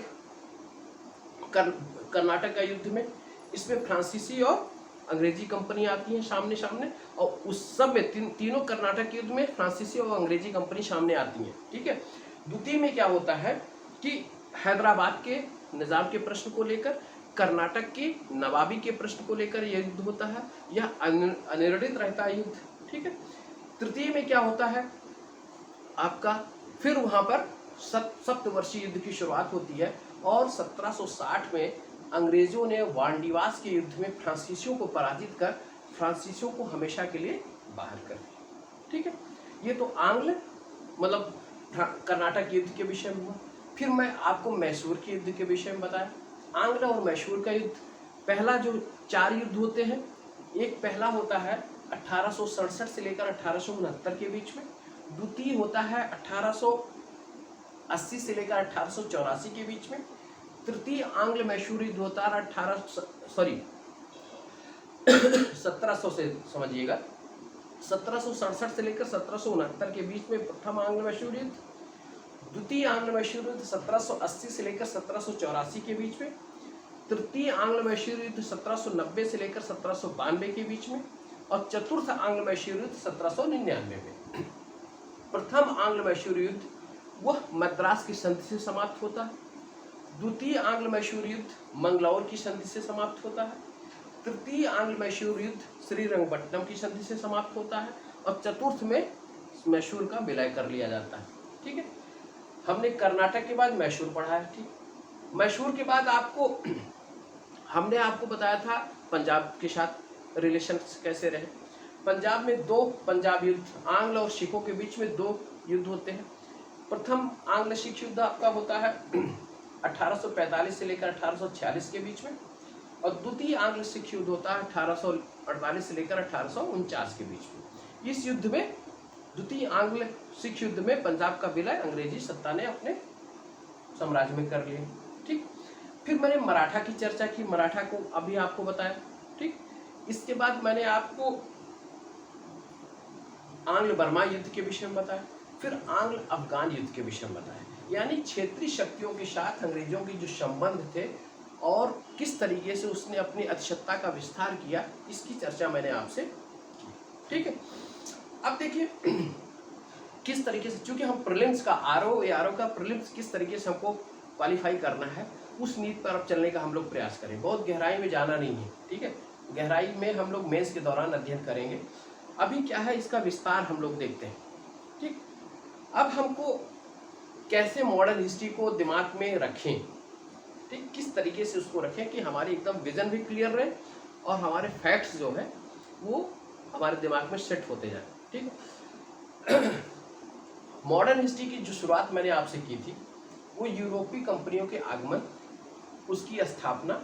कर्नाटक का युद्ध में इसमें फ्रांसीसी और अंग्रेजी कंपनी आती है सामने सामने, और उस सब में तीनों कर्नाटक के युद्ध में फ्रांसीसी और अंग्रेजी कंपनी सामने आती है। ठीक है, द्वितीय में क्या होता है कि हैदराबाद के निजाम के प्रश्न को लेकर, कर्नाटक के नवाबी के प्रश्न को लेकर यह युद्ध होता है, यह अनिर्णित रहता है युद्ध। ठीक है, तृतीय में क्या होता है आपका, फिर वहां पर सप्तवर्षीय युद्ध की शुरुआत होती है और 1760 में अंग्रेजों ने वांडीवास के युद्ध में फ्रांसीसियों को पराजित कर फ्रांसीसियों को हमेशा के लिए बाहर कर दिया। ठीक है, ये तो आंग्ल मतलब कर्नाटक युद्ध के विषय में हुआ। फिर मैं आपको मैसूर के युद्ध के विषय में बताया। आंग्ल और मैसूर का युद्ध, पहला जो 4 युद्ध होते हैं, एक पहला होता है 1867 से लेकर 1869 के बीच में, द्वितीय होता है 1880 से लेकर 1884 के बीच में, तृतीय आंग्ल मैसूर युद्ध होता है 1700 से समझिएगा 1767 से लेकर 1769 के बीच में प्रथम आंग्ल मैसूर युद्ध, द्वितीय आंग्ल मैसूर युद्ध 1780 से लेकर 1784 के बीच में, तृतीय आंग्ल मैसूर युद्ध 1790 से लेकर 1792 के बीच में, और चतुर्थ आंग्ल मैसूर युद्ध 1799 में। प्रथम आंग्ल मैसूर युद्ध वह मद्रास की संधि से समाप्त होता है, द्वितीय आंग्ल मैसूर युद्ध मंगलौर की संधि से समाप्त होता है, तृतीय आंग्ल मैसूर युद्ध श्रीरंगपट्टनम की संधि से समाप्त होता है, और चतुर्थ में मैसूर का विलय कर लिया जाता है। ठीक है, हमने कर्नाटक के बाद मैसूर पढ़ा है। ठीक, मैसूर के बाद हमने आपको बताया था पंजाब के साथ रिलेशन कैसे रहे। पंजाब में 2 पंजाब युद्ध, आंग्ल और सिखों के बीच में 2 युद्ध होते हैं। प्रथम आंग्ल सिख युद्ध आपका होता है 1845 से लेकर 1846 के बीच में, और द्वितीय आंग्ल सिख युद्ध होता है 1848 से लेकर 1849 के बीच में। इस युद्ध में, द्वितीय आंग्ल सिख युद्ध में, पंजाब का विलय अंग्रेजी सत्ता ने अपने साम्राज्य में कर लिया। ठीक, फिर मैंने मराठा की चर्चा की, मराठा को अभी आपको बताया। ठीक, इसके बाद मैंने आपको आंग्ल बर्मा युद्ध के विषय में बताया, फिर आंग्ल अफगान युद्ध के विषय में बताया, यानी क्षेत्रीय शक्तियों के साथ अंग्रेजों के जो संबंध थे और किस तरीके से उसने अपनी अधिसत्ता का विस्तार किया, इसकी चर्चा मैंने आपसे की। ठीक है, अब देखिए किस तरीके से, चूंकि हम प्रीलिम्स का आरओ का प्रीलिम्स किस तरीके से हमको क्वालिफाई करना है, उस नीति पर अब चलने का हम लोग प्रयास करें। बहुत गहराई में जाना नहीं है, ठीक है, गहराई में हम लोग मेंस के दौरान अध्ययन करेंगे। अभी क्या है, इसका विस्तार हम लोग देखते हैं। ठीक, अब हमको कैसे मॉडर्न हिस्ट्री को दिमाग में रखें, ठीक, किस तरीके से उसको रखें कि हमारी एकदम विजन भी क्लियर रहे और हमारे फैक्ट्स जो है वो हमारे दिमाग में सेट होते जाए। ठीक है, मॉडर्न हिस्ट्री की जो शुरुआत मैंने आपसे की थी वो यूरोपीय कंपनियों के आगमन, उसकी स्थापना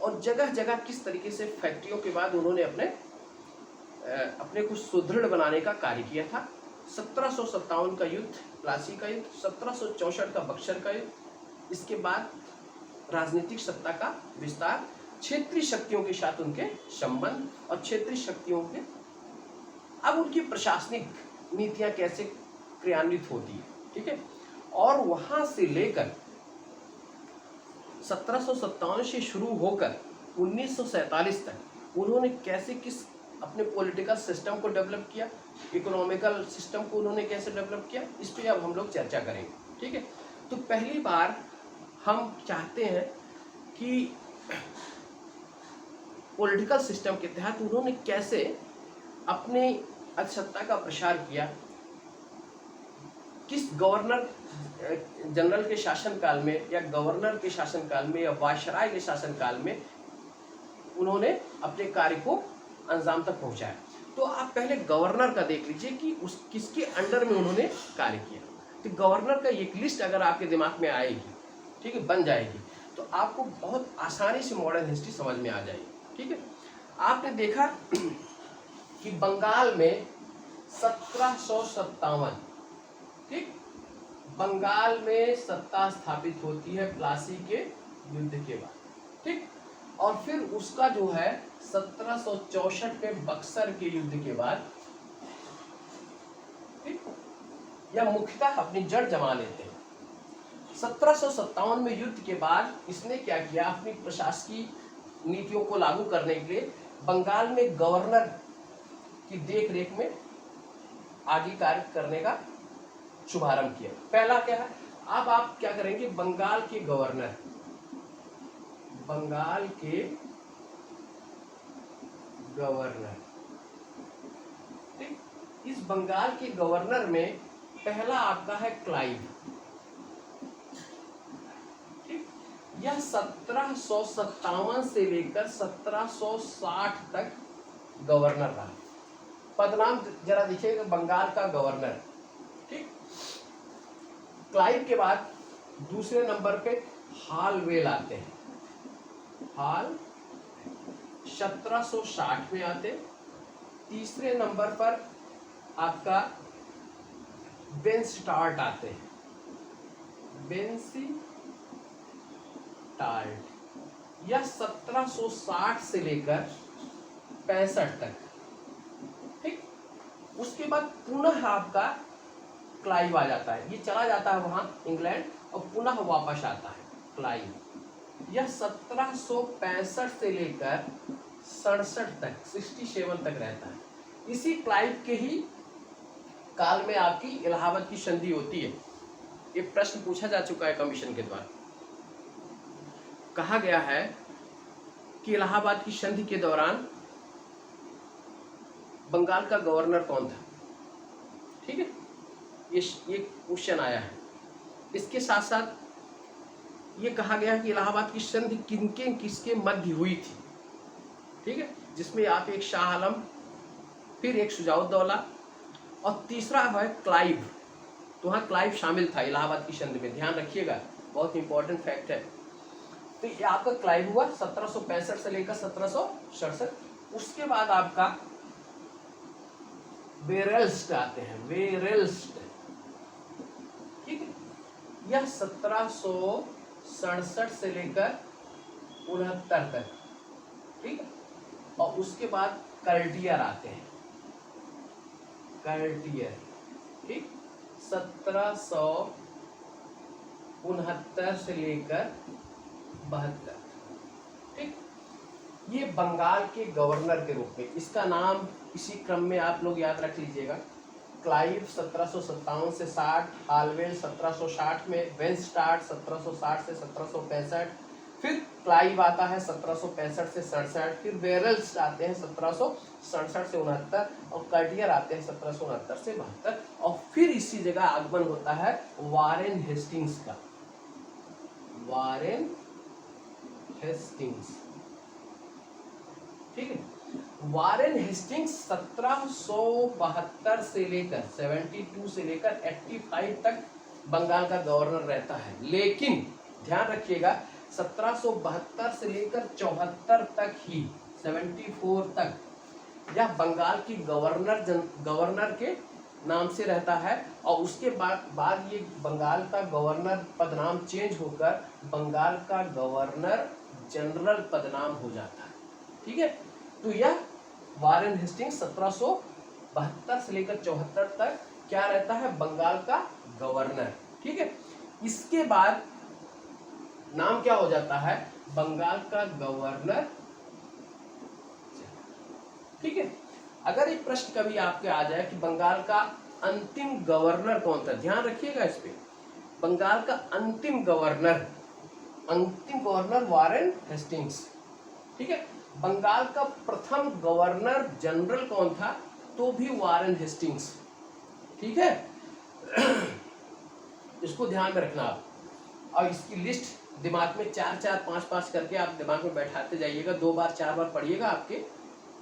और जगह जगह किस तरीके से फैक्ट्रियों के बाद उन्होंने अपने को सुदृढ़ बनाने का कार्य किया था। 1757 का युद्ध, प्लासी का युद्ध, 1764 का बक्सर का युद्ध, इसके बाद राजनीतिक सत्ता का विस्तार, क्षेत्रीय शक्तियों के साथ उनके संबंध और क्षेत्रीय शक्तियों के अब उनकी प्रशासनिक नीतियां कैसे क्रियान्वित होती है। ठीक है, और वहां से लेकर 1757 से शुरू होकर 1947 तक उन्होंने कैसे किस अपने पॉलिटिकल सिस्टम को डेवलप किया, इकोनॉमिकल सिस्टम को उन्होंने कैसे डेवलप किया, इस पे अब हम लोग चर्चा करेंगे। ठीक है, तो पहली बार हम चाहते हैं कि पॉलिटिकल सिस्टम के तहत उन्होंने कैसे अपने अधिसत्ता का प्रसार किया, किस गवर्नर जनरल के शासनकाल में या गवर्नर के शासनकाल में या वायसराय के शासनकाल में उन्होंने अपने कार्य को अंजाम तक पहुंचाया। तो आप पहले गवर्नर का देख लीजिए कि उस किसके अंडर में उन्होंने कार्य किया। तो गवर्नर का एक लिस्ट अगर आपके दिमाग में आएगी, ठीक है, बन जाएगी, तो आपको बहुत आसानी से मॉडर्न हिस्ट्री समझ में आ जाएगी। ठीक है, आपने देखा कि बंगाल में 1757, ठीक, बंगाल में सत्ता स्थापित होती है प्लासी के युद्ध के बाद। ठीक, और फिर उसका जो है 1764 में बक्सर के युद्ध के बाद, ठीक, यह मुख्यतः अपनी जड़ जमा लेते हैं। 1757 में युद्ध के बाद इसने क्या किया, अपनी प्रशासकीय नीतियों को लागू करने के लिए बंगाल में गवर्नर की देखरेख में आगे कार्य करने का शुभारंभ किया। पहला क्या है, अब आप क्या करेंगे, बंगाल के गवर्नर, बंगाल के गवर्नर, ठीक, इस बंगाल के गवर्नर में पहला आपका है क्लाइव। ठीक, यह 1757 से लेकर 1760 तक गवर्नर रहा। पदनाम जरा देखिएगा, बंगाल का गवर्नर। ठीक, क्लाइव के बाद दूसरे नंबर पे हालवेल आते हैं, हाल 1760 में आते। तीसरे नंबर पर आपका बेंस्टार्ट आते हैं, बेंसीटार्ट, यह 1760 से लेकर 65 तक। ठीक, उसके बाद पुनः आपका क्लाइव आ जाता है, ये चला जाता है वहां इंग्लैंड और पुनः वापस आता है क्लाइव। यह 1765 से लेकर 67 तक, 67 तक रहता है। इसी क्लाइव के ही काल में आपकी इलाहाबाद की संधि होती है। ये प्रश्न पूछा जा चुका है कमीशन के द्वारा। कहा गया है कि इलाहाबाद की संधि के दौरान बंगाल का गवर्नर कौन था। ठीक है, ये क्वेश्चन आया है। इसके साथ साथ ये कहा गया है कि इलाहाबाद की संधि किनके किसके मध्य हुई थी। ठीक है, जिसमें आप एक शाह आलम, फिर एक शुजाउद्दौला और तीसरा है क्लाइव। तो वहाँ क्लाइव शामिल था इलाहाबाद की संधि में, ध्यान रखिएगा, बहुत इंपॉर्टेंट फैक्ट है। तो ये आपका क्लाइव हुआ 1765 से लेकर 1767। उसके बाद आपका वेरेल्स्ट आते हैं, वेरेल्स्ट, ठीक है। यह 1767 से लेकर 69 तक, ठीक है। और उसके बाद कर्टियर आते हैं, कर्टियर, ठीक, 1769 से लेकर 72, ठीक। ये बंगाल के गवर्नर के रूप में, इसका नाम इसी क्रम में आप लोग याद रख लीजिएगा। क्लाइव 1757 से 60, हालवेल 1760 में, वेंस्टार्ट 1760 से 1765, फिर क्लाइव आता है 1765 से 67, फिर वेरेल्स आते हैं 1767 से 69, और कर्टियर आते हैं 1769 से 72, और फिर इसी जगह आगमन होता है वारेन हेस्टिंग्स का, वारेन हेस्टिंग्स, ठीक है। वारेन हेस्टिंग्स 1772 से लेकर 72 से लेकर 85 तक बंगाल का गवर्नर रहता है। लेकिन ध्यान रखिएगा 1772 से लेकर 74 तक ही, 74 तक, यह बंगाल की गवर्नर के नाम से रहता है, और उसके बाद ये बंगाल का गवर्नर पदनाम चेंज होकर बंगाल का गवर्नर जनरल पदनाम हो जाता है, ठीक है। तो यह वारेन हेस्टिंग्स 1772 से लेकर 74 तक क्या रहता है, बंगाल का गवर्नर, ठीक है। इसके बाद नाम क्या हो जाता है, बंगाल का गवर्नर, ठीक है। अगर एक प्रश्न कभी आपके आ जाए कि बंगाल का अंतिम गवर्नर कौन था, ध्यान रखिएगा इस पे, बंगाल का अंतिम गवर्नर वारेन हेस्टिंग्स, ठीक है। बंगाल का प्रथम गवर्नर जनरल कौन था, तो भी वारेन हेस्टिंग्स, ठीक है। इसको ध्यान में रखना आप, और इसकी लिस्ट दिमाग में 4-4, 5-5 करके आप दिमाग में बैठाते जाइएगा, 2 बार 4 बार पढ़िएगा, आपके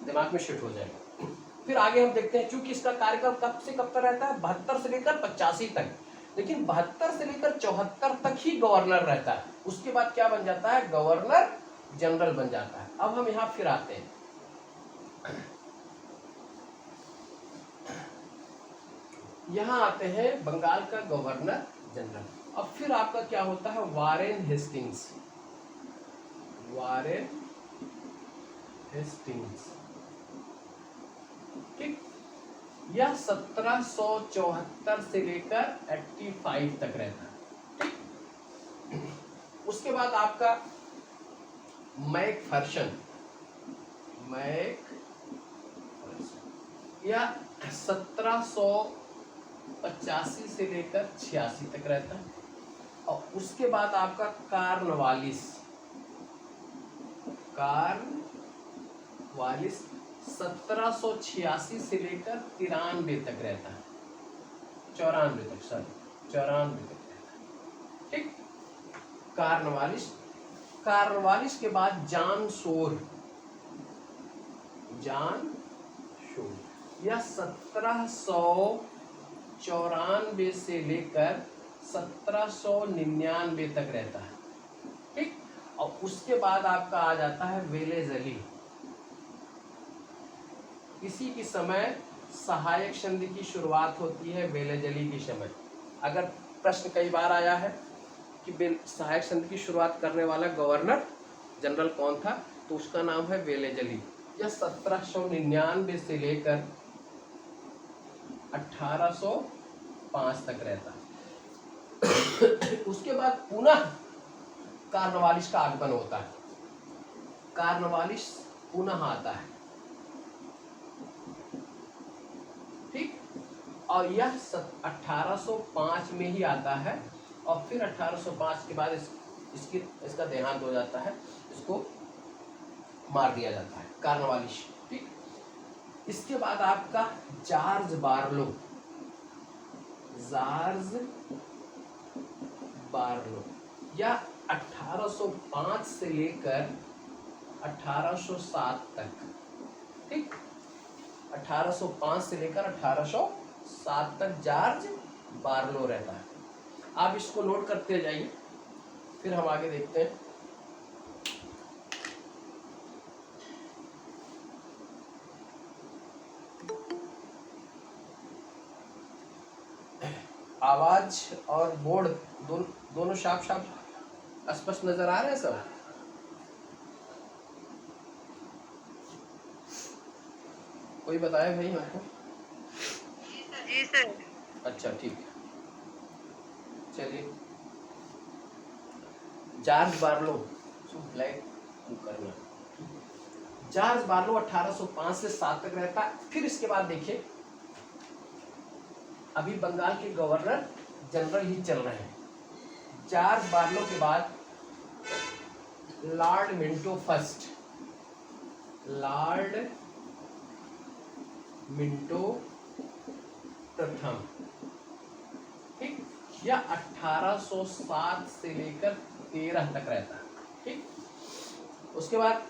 दिमाग में शिफ्ट हो जाएगा। फिर आगे हम देखते हैं, चूंकि इसका कार्यकाल कब से कब तक रहता है, 72 से लेकर 85 तक, लेकिन 72 से लेकर 74 तक ही गवर्नर रहता है। उसके बाद क्या बन जाता है, गवर्नर जनरल बन जाता है। अब हम यहाँ फिर आते हैं, यहाँ आते हैं बंगाल का गवर्नर जनरल। अब फिर आपका क्या होता है, वारेन हेस्टिंग्स, वारेन हेस्टिंग्स, ठीक। यह 1774 से लेकर 85 तक रहता है, ठीक। उसके बाद आपका मैकफर्शन, यह 1785 से लेकर 86 तक रहता है, और उसके बाद आपका कार्नवालिस 1786 से लेकर 93 तक रहता है, 94 तक, सॉरी 94 तक रहता है, ठीक। कार्नवालिस के बाद जान शोर, यह 1794 से लेकर 1799 तक रहता है, ठीक। और उसके बाद आपका आ जाता है वेलेजली, इसी की समय सहायक संधि की शुरुआत होती है, वेलेजली की समय। अगर प्रश्न कई बार आया है कि सहायक संधि की शुरुआत करने वाला गवर्नर जनरल कौन था, तो उसका नाम है वेलेजली। यह 1799 से लेकर 1805 तक रहता है। उसके बाद पुनः कार्नवालिस का आगमन होता है, कार्नवालिस पुनः आता है, ठीक। और यह 1805 में ही आता है, और फिर 1805 के बाद इसका देहांत हो जाता है, इसको मार दिया जाता है, कार्नवालिस, ठीक। इसके बाद आपका जॉर्ज बार्लो, यह 1805 से लेकर 1807 तक, ठीक। 1805 से लेकर 1807 तक जॉर्ज बार्लो रहता है। आप इसको नोट करते जाइए, फिर हम आगे देखते हैं। आवाज और बोर्ड दोनों साफ साफ स्पष्ट नजर आ रहे हैं सब? कोई बताए भाई हमको? जी सर। अच्छा ठीक है, चलिए। जॉर्ज बार्लो, ब्लैक करना। जॉर्ज बार्लो 1805 से 7 तक रहता है। फिर इसके बाद देखिए, अभी बंगाल के गवर्नर जनरल ही चल रहे हैं। जॉर्ज बार्लो के बाद Lord Minto first, Lord Minto प्रथम, ठीक, या 1807 से लेकर 13 तक रहता है, ठीक। उसके बाद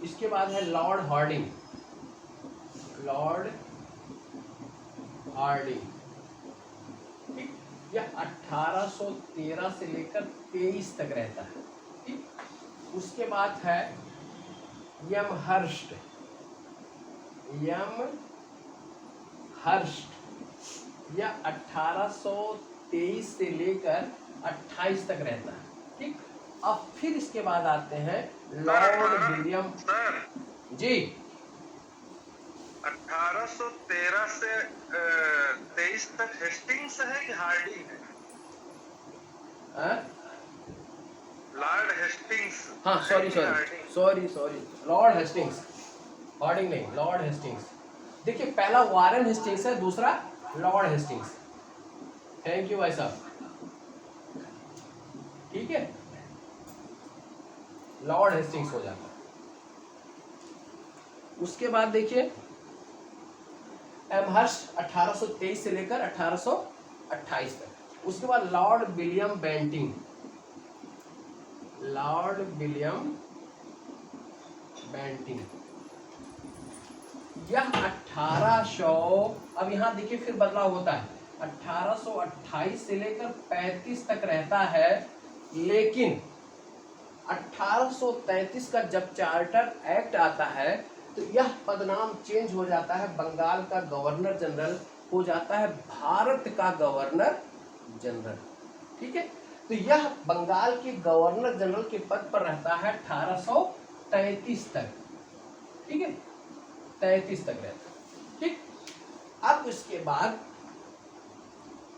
इसके बाद है लॉर्ड हार्डिंग, लॉर्ड हार्डिंग, ठीक, या 1813 से लेकर 23 तक रहता है, ठीक। उसके बाद है यमहर्स्ट, यमहर्स्ट, या 1823 से लेकर 28 तक रहता है, ठीक। अब फिर इसके बाद आते हैं लॉर्ड विलियम। सर जी, 1813 से 23 तक हेस्टिंग्स है कि हार्डिंग है? Lord Hastings. हाँ सॉरी, लॉर्ड हेस्टिंग्स, हार्डिंग नहीं, लॉर्ड हेस्टिंग्स। देखिए, पहला वारेन हेस्टिंग्स है, दूसरा लॉर्ड हेस्टिंग्स। थैंक यू भाई साहब, ठीक है, लॉर्ड हेस्टिंग्स हो जाता है। उसके बाद देखिए एमहर्स्ट 1823 से लेकर 1828 तक। उसके बाद Lord William Bentinck, Lord William Bentinck, यह 1800, अब यहाँ देखिए फिर बदलाव होता है, 1828 से लेकर 35 तक रहता है, लेकिन 1833 का जब चार्टर एक्ट आता है तो यह पदनाम चेंज हो जाता है, बंगाल का गवर्नर जनरल हो जाता है भारत का गवर्नर जनरल, ठीक है। तो यह बंगाल के गवर्नर जनरल के पद पर रहता है 1833 तक, ठीक है, 33 तक रहता है, ठीक। अब इसके बाद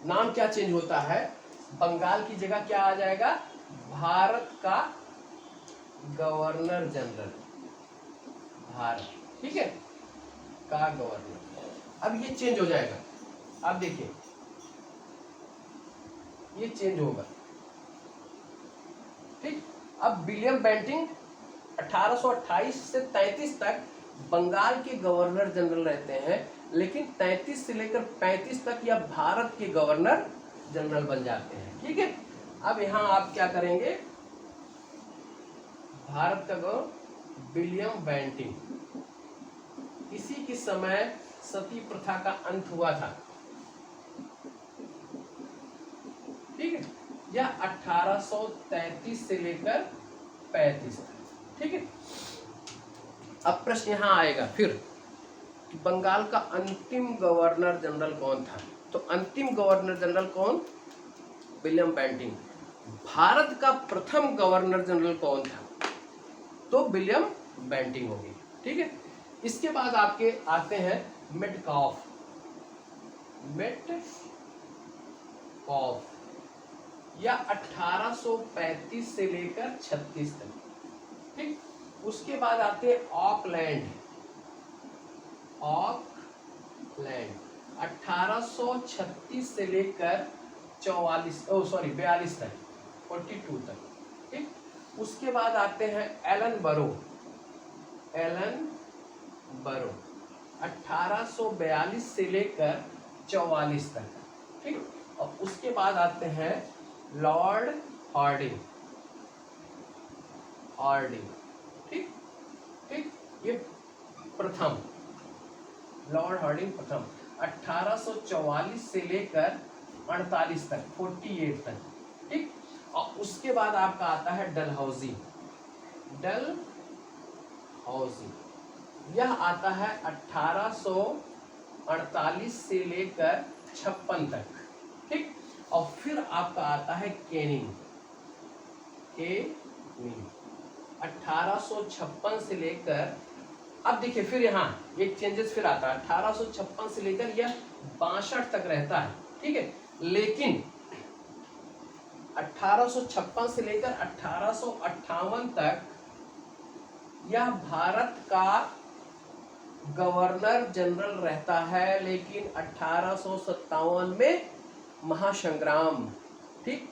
नाम क्या चेंज होता है, बंगाल की जगह क्या आ जाएगा, भारत का गवर्नर जनरल, भारत, ठीक है, का गवर्नर। अब ये चेंज हो जाएगा, अब देखिए ये चेंज होगा, ठीक। अब विलियम बेंटिंग 1828 से 33 तक बंगाल के गवर्नर जनरल रहते हैं, लेकिन 33 से लेकर 35 तक यह भारत के गवर्नर जनरल बन जाते हैं, ठीक है। अब यहां आप क्या करेंगे, भारत का गवर्नर विलियम बेंटिंग, इसी के समय सती प्रथा का अंत हुआ था, ठीक है, यह 1833 से लेकर 35 तक, ठीक है। अब प्रश्न यहां आएगा फिर कि बंगाल का अंतिम गवर्नर जनरल कौन था, तो अंतिम गवर्नर जनरल कौन, विलियम बेंटिंग। भारत का प्रथम गवर्नर जनरल कौन था, तो विलियम बेंटिंग होगी, ठीक है। इसके बाद आपके आते हैं मेटकाफ, मेटकाफ, या 1835 से लेकर 36 तक, ठीक। उसके बाद आते हैं ऑकलैंड, ऑकलैंड 1836 से लेकर 42 तक, 42 तक, ठीक। उसके बाद आते हैं एलन बरो, एलन बरो 1842 से लेकर 44 तक, ठीक। और उसके बाद आते हैं लॉर्ड हार्डिंग, हार्डिंग, ठीक ठीक, ये प्रथम, लॉर्ड हार्डिंग प्रथम 1844 से लेकर 48 तक, 48 तक, ठीक। और उसके बाद आपका आता है डलहौजी, डलहौजी, यह आता है 1850 48 से लेकर 56 तक, ठीक। और फिर आपका आता है केनिंग, 1856 से लेकर, अब देखिए फिर यहाँ एक चेंजेस फिर आता है, 1856 से लेकर यह 62 तक रहता है, ठीक है। लेकिन 1856 से लेकर 1858 तक यह भारत का गवर्नर जनरल रहता है। लेकिन 1857 में महासंग्राम, ठीक,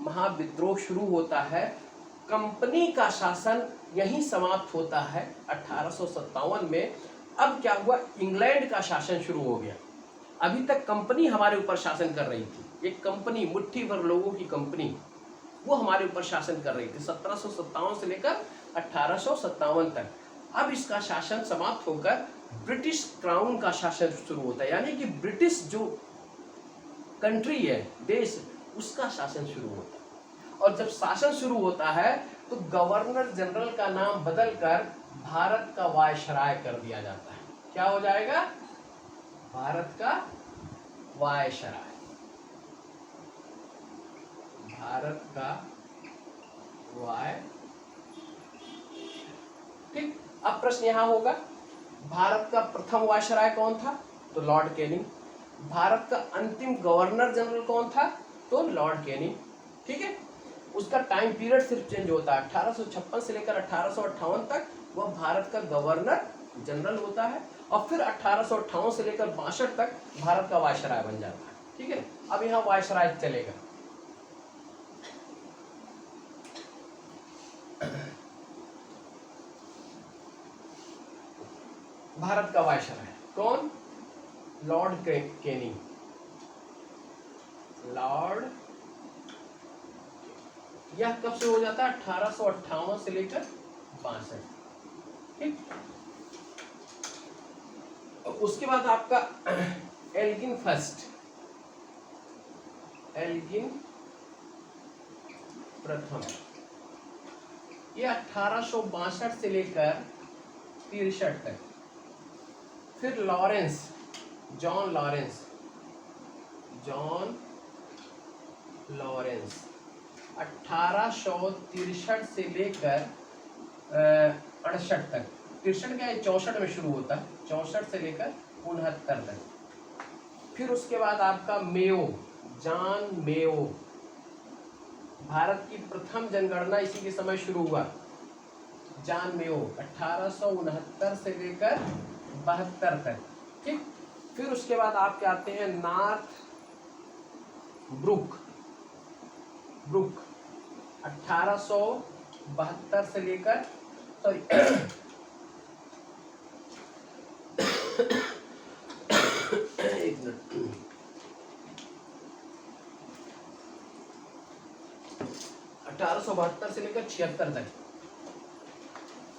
महाविद्रोह शुरू होता है, कंपनी का शासन यहीं समाप्त होता है 1857 में। अब क्या हुआ, इंग्लैंड का शासन शुरू हो गया। अभी तक कंपनी हमारे ऊपर शासन कर रही थी, एक कंपनी, मुट्ठी भर लोगों की कंपनी, वो हमारे ऊपर शासन कर रही थी 1757 से लेकर 1857 तक। अब इसका शासन समाप्त होकर ब्रिटिश क्राउन का शासन शुरू होता है, यानी कि ब्रिटिश जो कंट्री है, देश, उसका शासन शुरू होता है। और जब शासन शुरू होता है तो गवर्नर जनरल का नाम बदलकर भारत का वायसराय कर दिया जाता है। क्या हो जाएगा, भारत का वायसराय, भारत का वाय, ठीक। अब प्रश्न यहां होगा, भारत का प्रथम वायसराय कौन था, तो लॉर्ड कैनिंग। भारत का अंतिम गवर्नर जनरल कौन था, तो लॉर्ड कैनिंग, ठीक है। उसका टाइम पीरियड सिर्फ चेंज होता है, 1856 से लेकर 1858 तक वह भारत का गवर्नर जनरल होता है, और फिर 1858 से लेकर 62 तक भारत का वायसराय बन जाता है, ठीक है। अब यहाँ वायसराय चलेगा। भारत का वायसराय कौन, लॉर्ड कैनिंग, लॉर्ड, यह कब से हो जाता है, 1858 से लेकर 62, ठीक। उसके बाद आपका एल्गिन फर्स्ट, एल्गिन प्रथम, ये 1862 से लेकर 63 तक। फिर Lawrence, John Lawrence, John Lawrence 1863 से लेकर 68 तक, 63 क्या है, 64 में शुरू होता है, 64 से लेकर 69 तक। फिर उसके बाद आपका मेयो, जॉन मेयो, भारत की प्रथम जनगणना इसी के समय शुरू हुआ, जॉन मेयो 1869 से लेकर 72 तक, ठीक। फिर उसके बाद आपके आते हैं नॉर्थ ब्रुक, ब्रुक 1872 से लेकर, सॉरी एक मिनट, 1872 से लेकर 76 तक।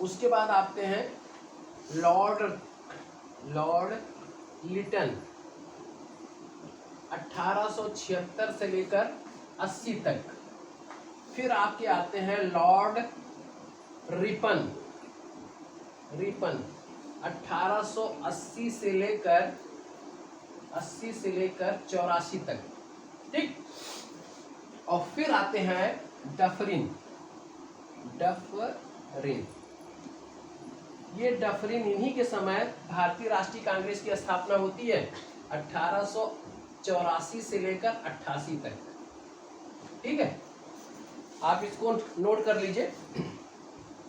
उसके बाद आते हैं लॉर्ड लिटन 1876 से लेकर 80 तक। फिर आपके आते हैं लॉर्ड रिपन 1880 से लेकर 84 तक, ठीक। और फिर आते हैं डफरिन, ये डफरिन, इन्हीं के समय भारतीय राष्ट्रीय कांग्रेस की स्थापना होती है 1884 से लेकर 88 तक, ठीक है। आप इसको नोट कर लीजिए,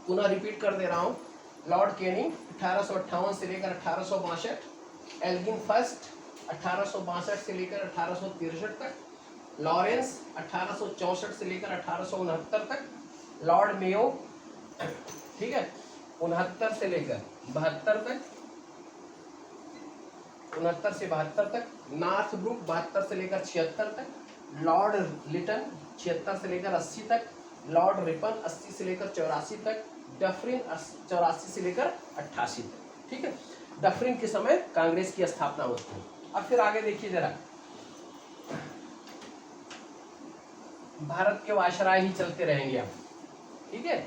पुनः रिपीट कर दे रहा हूं। लॉर्ड कैनिंग 1858 से लेकर 1862, एल्गिन फर्स्ट 1862 से लेकर 1863 तक, लॉरेंस 1864 से लेकर 1869 तक, लॉर्ड मेयो, ठीक है, 69 से लेकर 72 तक, 69 से 72 तक, नॉर्थ ब्रुक 72 से लेकर 76 तक, लॉर्ड लिटन 76 से लेकर 80 तक, लॉर्ड रिपन 80 से लेकर 84 तक, डफरिन 84 से लेकर 88 तक, ठीक है। डफरिन के समय कांग्रेस की स्थापना होती है। अब फिर आगे देखिए जरा, भारत के वायसराय ही चलते रहेंगे आप, ठीक है।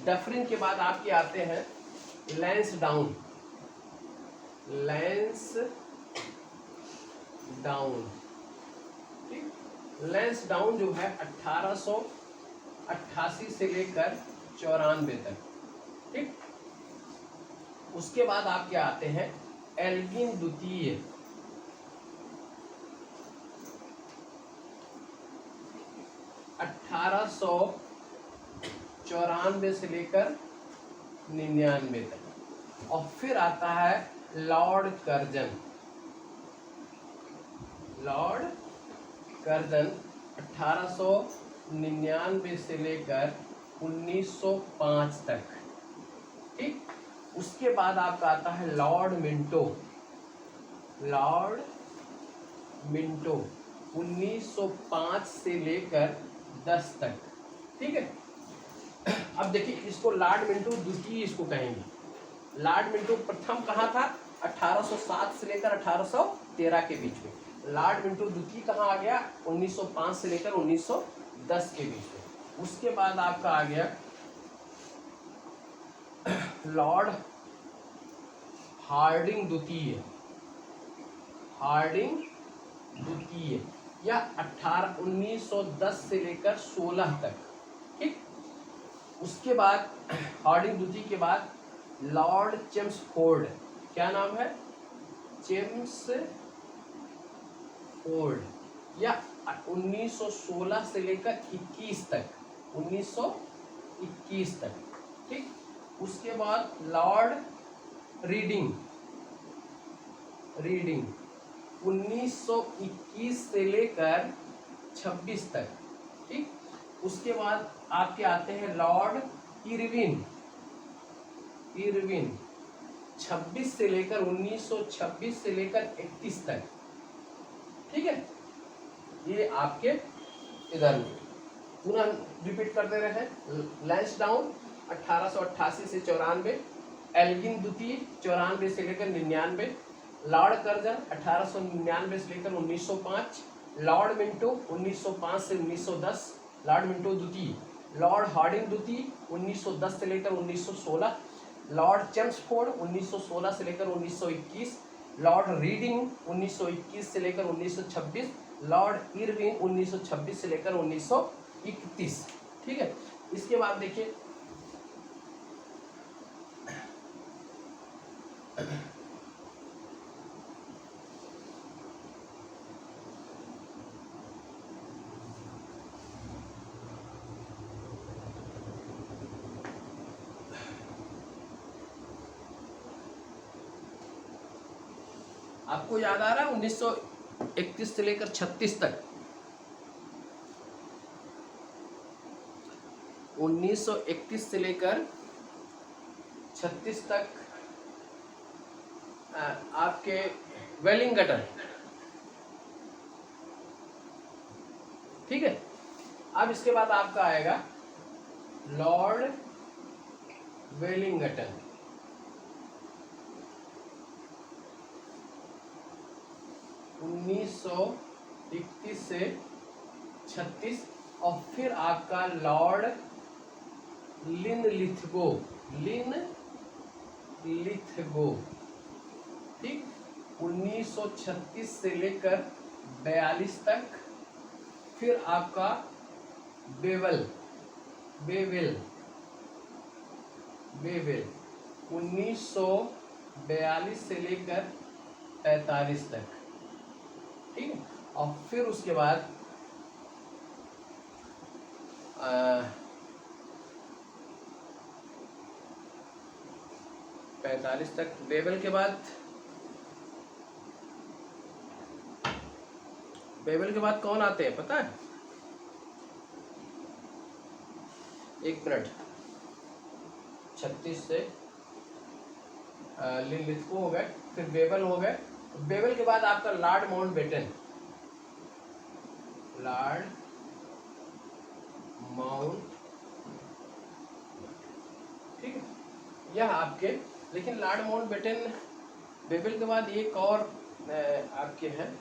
डफरिन के बाद आपके आते हैं लैंसडाउन लैंस डाउन। ठीक, लैंस डाउन जो है 1888 से लेकर 94 तक। ठीक, उसके बाद आपके आते हैं एल्गिन द्वितीय। 1894 से लेकर 99 तक। और फिर आता है लॉर्ड कर्जन। लॉर्ड कर्जन 1899 से लेकर 1905 तक। ठीक, उसके बाद आपका आता है लॉर्ड मिंटो। लॉर्ड मिंटो 1905 से लेकर 10 तक। ठीक है, अब देखिए इसको लॉर्ड मिंटो द्वितीय इसको कहेंगे। लॉर्ड मिंटो प्रथम कहाँ था? 1807 से लेकर 1813 के बीच में। लॉर्ड मिंटो द्वितीय कहाँ आ गया? 1905 से लेकर 1910 के बीच में। उसके बाद आपका आ गया लॉर्ड हार्डिंग द्वितीय। हार्डिंग द्वितीय या 1910 से लेकर 16 तक। ठीक, उसके बाद हार्डिंग द्वितीय के बाद लॉर्ड चेम्सफोर्ड। क्या नाम है? चेम्सफोर्ड या 1916 से लेकर 21 तक। 1921 तक। ठीक, उसके बाद लॉर्ड रीडिंग। रीडिंग 1921 से लेकर 26 तक। ठीक, उसके बाद आपके आते हैं लॉर्ड इरविन। इरविन 26 से लेकर 1926 से लेकर 31 तक। ठीक है, ये आपके इधर पुनः रिपीट करते रहे। लैंसडाउन 1888 से 94, एल्गिन द्वितीय 94 से लेकर 99, लॉर्ड कर्जन 1899 से लेकर 1905, लॉर्ड मिंटो 1905 से 1910, लॉर्ड मिंटो द्वितीय, लॉर्ड हार्डिंग द्वितीय 1910 से लेकर 1916, लॉर्ड चेम्सफोर्ड 1916 से लेकर 1921, लॉर्ड रीडिंग 1921 से लेकर 1926, लॉर्ड इरविन 1926 से लेकर 1931। ठीक है, इसके बाद देखिए आपको याद आ रहा है 1931 से लेकर 36 तक। 1931 से लेकर 36 तक आपके वेलिंगटन। ठीक है, अब इसके बाद आपका आएगा लॉर्ड वेलिंगटन। 1931 से 36। और फिर आपका लॉर्ड लिनलिथगो। लिनलिथगो। ठीक, 1936 से लेकर 42 तक। फिर आपका बेवेल। 1942 से लेकर 45 तक। ठीक है, और फिर उसके बाद 45 तक। बेबल के बाद कौन आते हैं पता है? एक मिनट। 36 से लिनलिथगो हो गए, फिर बेबल हो गए। बेबल के बाद आपका लॉर्ड माउंटबेटन। लॉर्ड माउंट, ठीक है, यह आपके। लेकिन लॉर्ड माउंटबेटन बेबल के बाद एक और आपके हैं,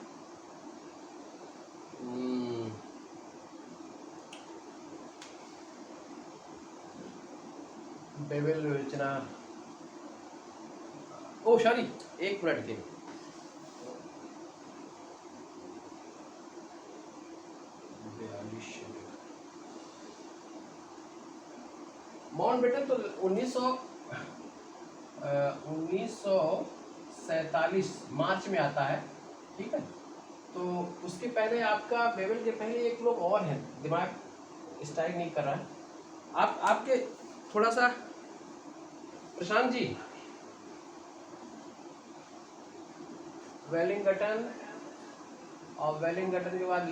बेबल योजना ओ सॉरी, 1 मिनट के लिए। माउंटबेटन तो 1947 मार्च में आता है, ठीक है। तो उसके पहले आपका बेबल के पहले एक लोग और हैं, दिमाग स्ट्राइक नहीं कर रहा है। आपके थोड़ा सा प्रशांत जी, वेलिंगटन और वेलिंगटन के बाद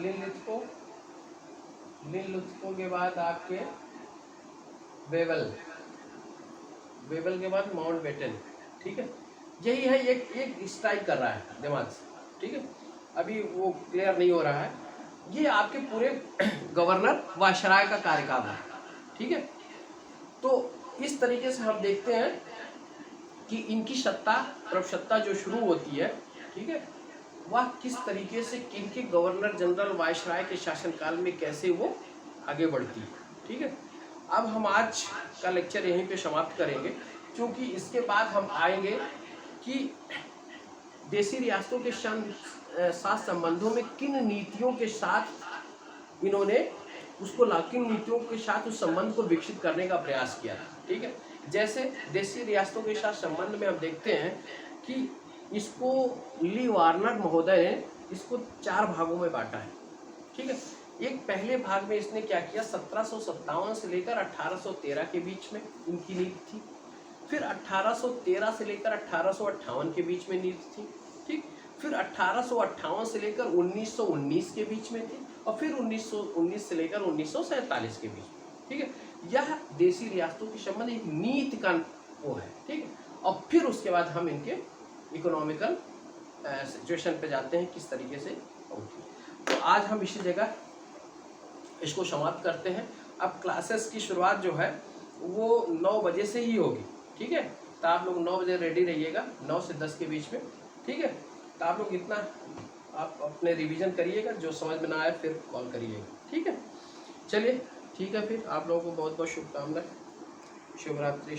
लिनलिथगो के बाद आपके बेबल के बाद माउंटबेटन, ठीक है। यही है, एक स्ट्राइक कर रहा है दिमाग से, ठीक है। अभी वो क्लियर नहीं हो रहा है। ये आपके पूरे गवर्नर वायसराय का कार्यकाल है, ठीक है। तो इस तरीके से हम देखते हैं कि इनकी सत्ता, प्रभुसत्ता जो शुरू होती है, ठीक है, वह किस तरीके से किनके गवर्नर जनरल वायसराय के शासनकाल में कैसे वो आगे बढ़ती है, ठीक है। अब हम आज का लेक्चर यहीं पे समाप्त करेंगे, क्योंकि इसके बाद हम आएंगे कि देशी रियासतों के साथ संबंधों में किन नीतियों के साथ इन्होंने किन नीतियों के साथ उस संबंध को विकसित करने का प्रयास किया, ठीक है। जैसे देशी रियासतों के साथ संबंध में हम देखते हैं कि इसको ली वार्नर महोदय ने इसको 4 भागों में बांटा है, ठीक है। एक पहले भाग में इसने क्या किया, 1757 से लेकर 1813 के बीच में इनकी नीति थी। फिर 1813 से लेकर 1858 के बीच में नीति थी, ठीक। फिर 1858 से लेकर 1919 के बीच में थी, और फिर 1919 से लेकर 1947 के बीच में, ठीक है। यह देशी रियासतों के संबंध एक नीति का वो है, ठीक है। और फिर उसके बाद हम इनके इकोनॉमिकल सिचुएशन पे जाते हैं, किस तरीके से होती है। तो आज हम इसी जगह इसको समाप्त करते हैं। अब क्लासेस की शुरुआत जो है वो 9 बजे से ही होगी, ठीक है। तो आप लोग 9 बजे रेडी रहिएगा, 9 से 10 के बीच में, ठीक है। तो आप लोग इतना आप अपने रिवीजन करिएगा, जो समझ में ना आए फिर कॉल करिएगा, ठीक है। चलिए ठीक है, फिर आप लोगों को बहुत बहुत शुभकामनाएं, शुभ रात्रि।